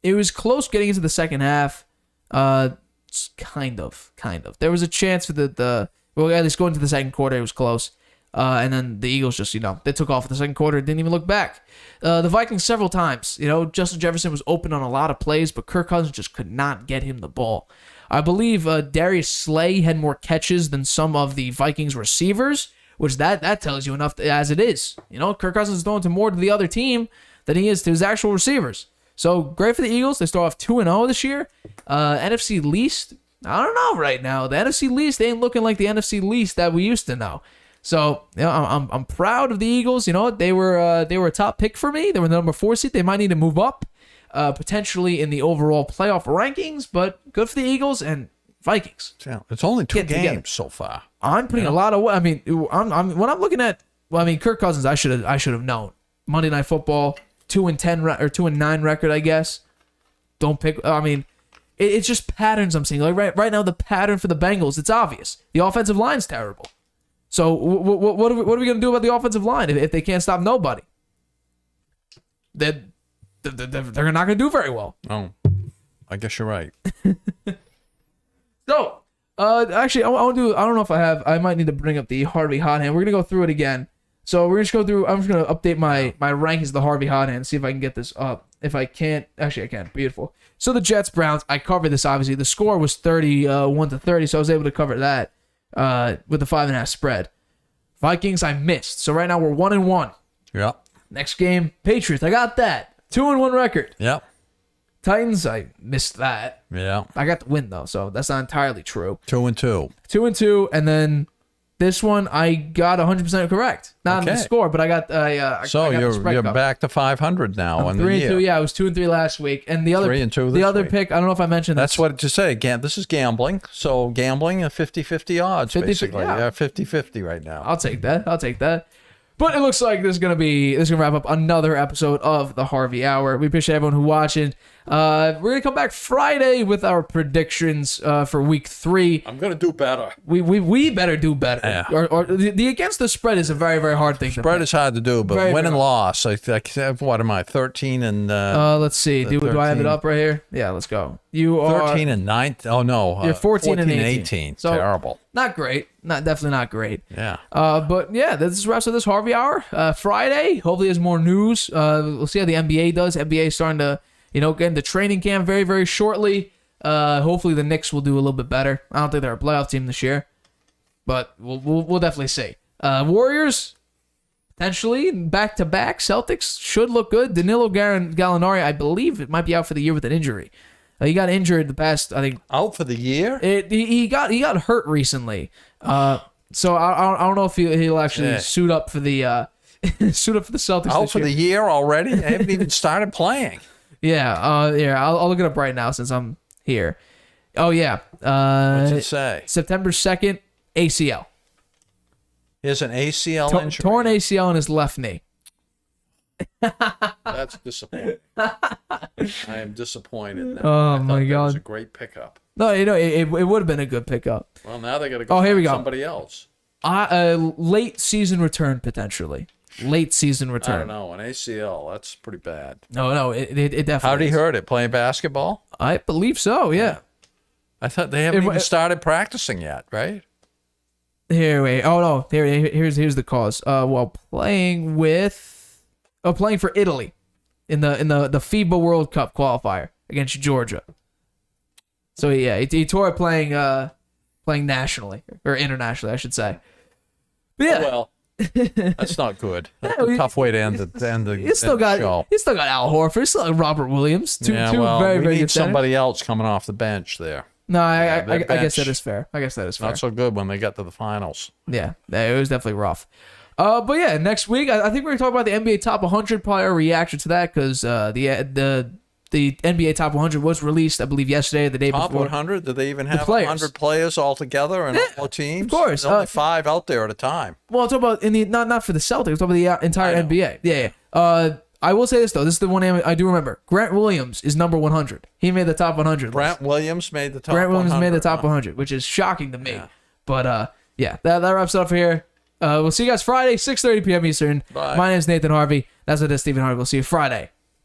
It was close getting into the second half. Kind of. There was a chance for at least going into the second quarter. It was close. And then the Eagles just, they took off in the second quarter, didn't even look back. The Vikings several times, Justin Jefferson was open on a lot of plays, but Kirk Cousins just could not get him the ball. I believe Darius Slay had more catches than some of the Vikings receivers, which that tells you enough as it is. Kirk Cousins is throwing to more to the other team than he is to his actual receivers. So great for the Eagles. They start off 2-0 this year. NFC least, I don't know right now. The NFC least ain't looking like the NFC least that we used to know. So I'm proud of the Eagles. They were a top pick for me. They were the number 4 seed. They might need to move up, potentially in the overall playoff rankings. But good for the Eagles and Vikings. Yeah, it's only 2 games so far. I'm putting a lot of. When I'm looking at. Kirk Cousins. I should have known. Monday Night Football 2-10 or 2-9 record. I guess. Don't pick. It's just patterns I'm seeing. Like right now, the pattern for the Bengals. It's obvious. The offensive line's terrible. So what are we going to do about the offensive line if they can't stop nobody? They're not going to do very well. Oh, I guess you're right. So, actually, I don't know if I have. I might need to bring up the Harvey Hot Hand. We're going to go through it again. So we're just go through. I'm just going to update my rankings of the Harvey Hot Hand. See if I can get this up. If I can't, actually I can. Beautiful. So the Jets Browns. I covered this obviously. The score was 31-30, so I was able to cover that. With the 5.5 spread. Vikings I missed. So right now we're 1-1. Yep. Next game, Patriots. I got that. 2-1 record. Yep. Titans, I missed that. Yeah. I got the win though, so that's not entirely true. 2-2. 2-2, and then this one I got 100% correct. Not in the Okay. score, but I got. So I got the spread you're covered. back to 500 now in the 3-2. year. Yeah, I was 2-3 last week, and the other 3-2 the this other week. pick. I don't know if I mentioned That's this. what to say. This is gambling. So gambling and 50-50 odds, 50-50, basically. yeah. Yeah, 50-50 right now. I'll take that. But it looks like this is gonna wrap up another episode of the Harvey Hour. We appreciate everyone who watching. We're gonna come back Friday with our predictions for week 3. I'm going to do better. We better do better. Yeah. Or the against the spread is a very, very hard thing to Spread pick. is hard to do, but Very, win very and loss. What am I, 13 and... Let's see. Do I have it 13. up right here? Yeah, let's go. You are 13 and 9. Oh, no. You're 14 and 18. 18. So, Terrible. not great. Definitely not great. Yeah. But yeah, this is the rest of this Harvey Hour. Friday, hopefully there's more news. We'll see how the NBA does. NBA is starting to, get into training camp very, very shortly. Hopefully the Knicks will do a little bit better. I don't think they're a playoff team this year, but we'll definitely see. Warriors, potentially back-to-back. Celtics should look good. Danilo Gallinari, I believe it might be out for the year with an injury. He got injured the past, I think. Out for the year? He got hurt recently. So I don't know if he'll actually suit up for the Celtics. Out this for year. the year already? They haven't even started playing. Yeah. I'll look it up right now since I'm here. Oh yeah. What's it say? September 2nd, ACL. He has an ACL injury. Torn ACL in his left knee. That's disappointing. I am disappointed now. Oh, I thought my that was God. a great pickup. No, it would have been a good pickup. Well, now they got to go Oh, here we find go. somebody else. Late season return potentially. Late season I return. don't know. An ACL, that's pretty bad. No, it definitely. How'd he is. hurt it? Playing basketball? I believe so. Yeah. I thought they haven't even started practicing yet, right? Here, wait. Oh no. Here's the cause. While playing for Italy in the FIBA World Cup qualifier against Georgia. So yeah, he tore it playing nationally or internationally, I should say. But yeah. Oh, well, that's not good. That's a tough way to end the He's still got show. Al Horford. He's still got Robert Williams. Two very, we very need good centers. somebody else coming off the bench there. No, I their guess that bench. is fair. Not so good when they got to the finals. Yeah, it was definitely rough. But yeah, next week I think we're gonna talk about the NBA Top 100. Probably our reaction to that because the NBA Top 100 was released, I believe, yesterday, or the day Top before. 100? Do they even have players. 100 players altogether and all teams? of course. There's only 5 out there at a time. Well, I'm talking about not for the Celtics. I'm talking about the entire I know. NBA. Yeah. I will say this though. This is the one name I do remember. Grant Williams is number 100. He made the top 100. Grant Williams made the top 100. 100. Made the top 100, which is shocking to me. Yeah. But yeah, that wraps it up here. We'll see you guys Friday, 6:30 p.m. Eastern. Bye. My name is Nathan Harvey. That's what it is, Stephen Harvey. We'll see you Friday.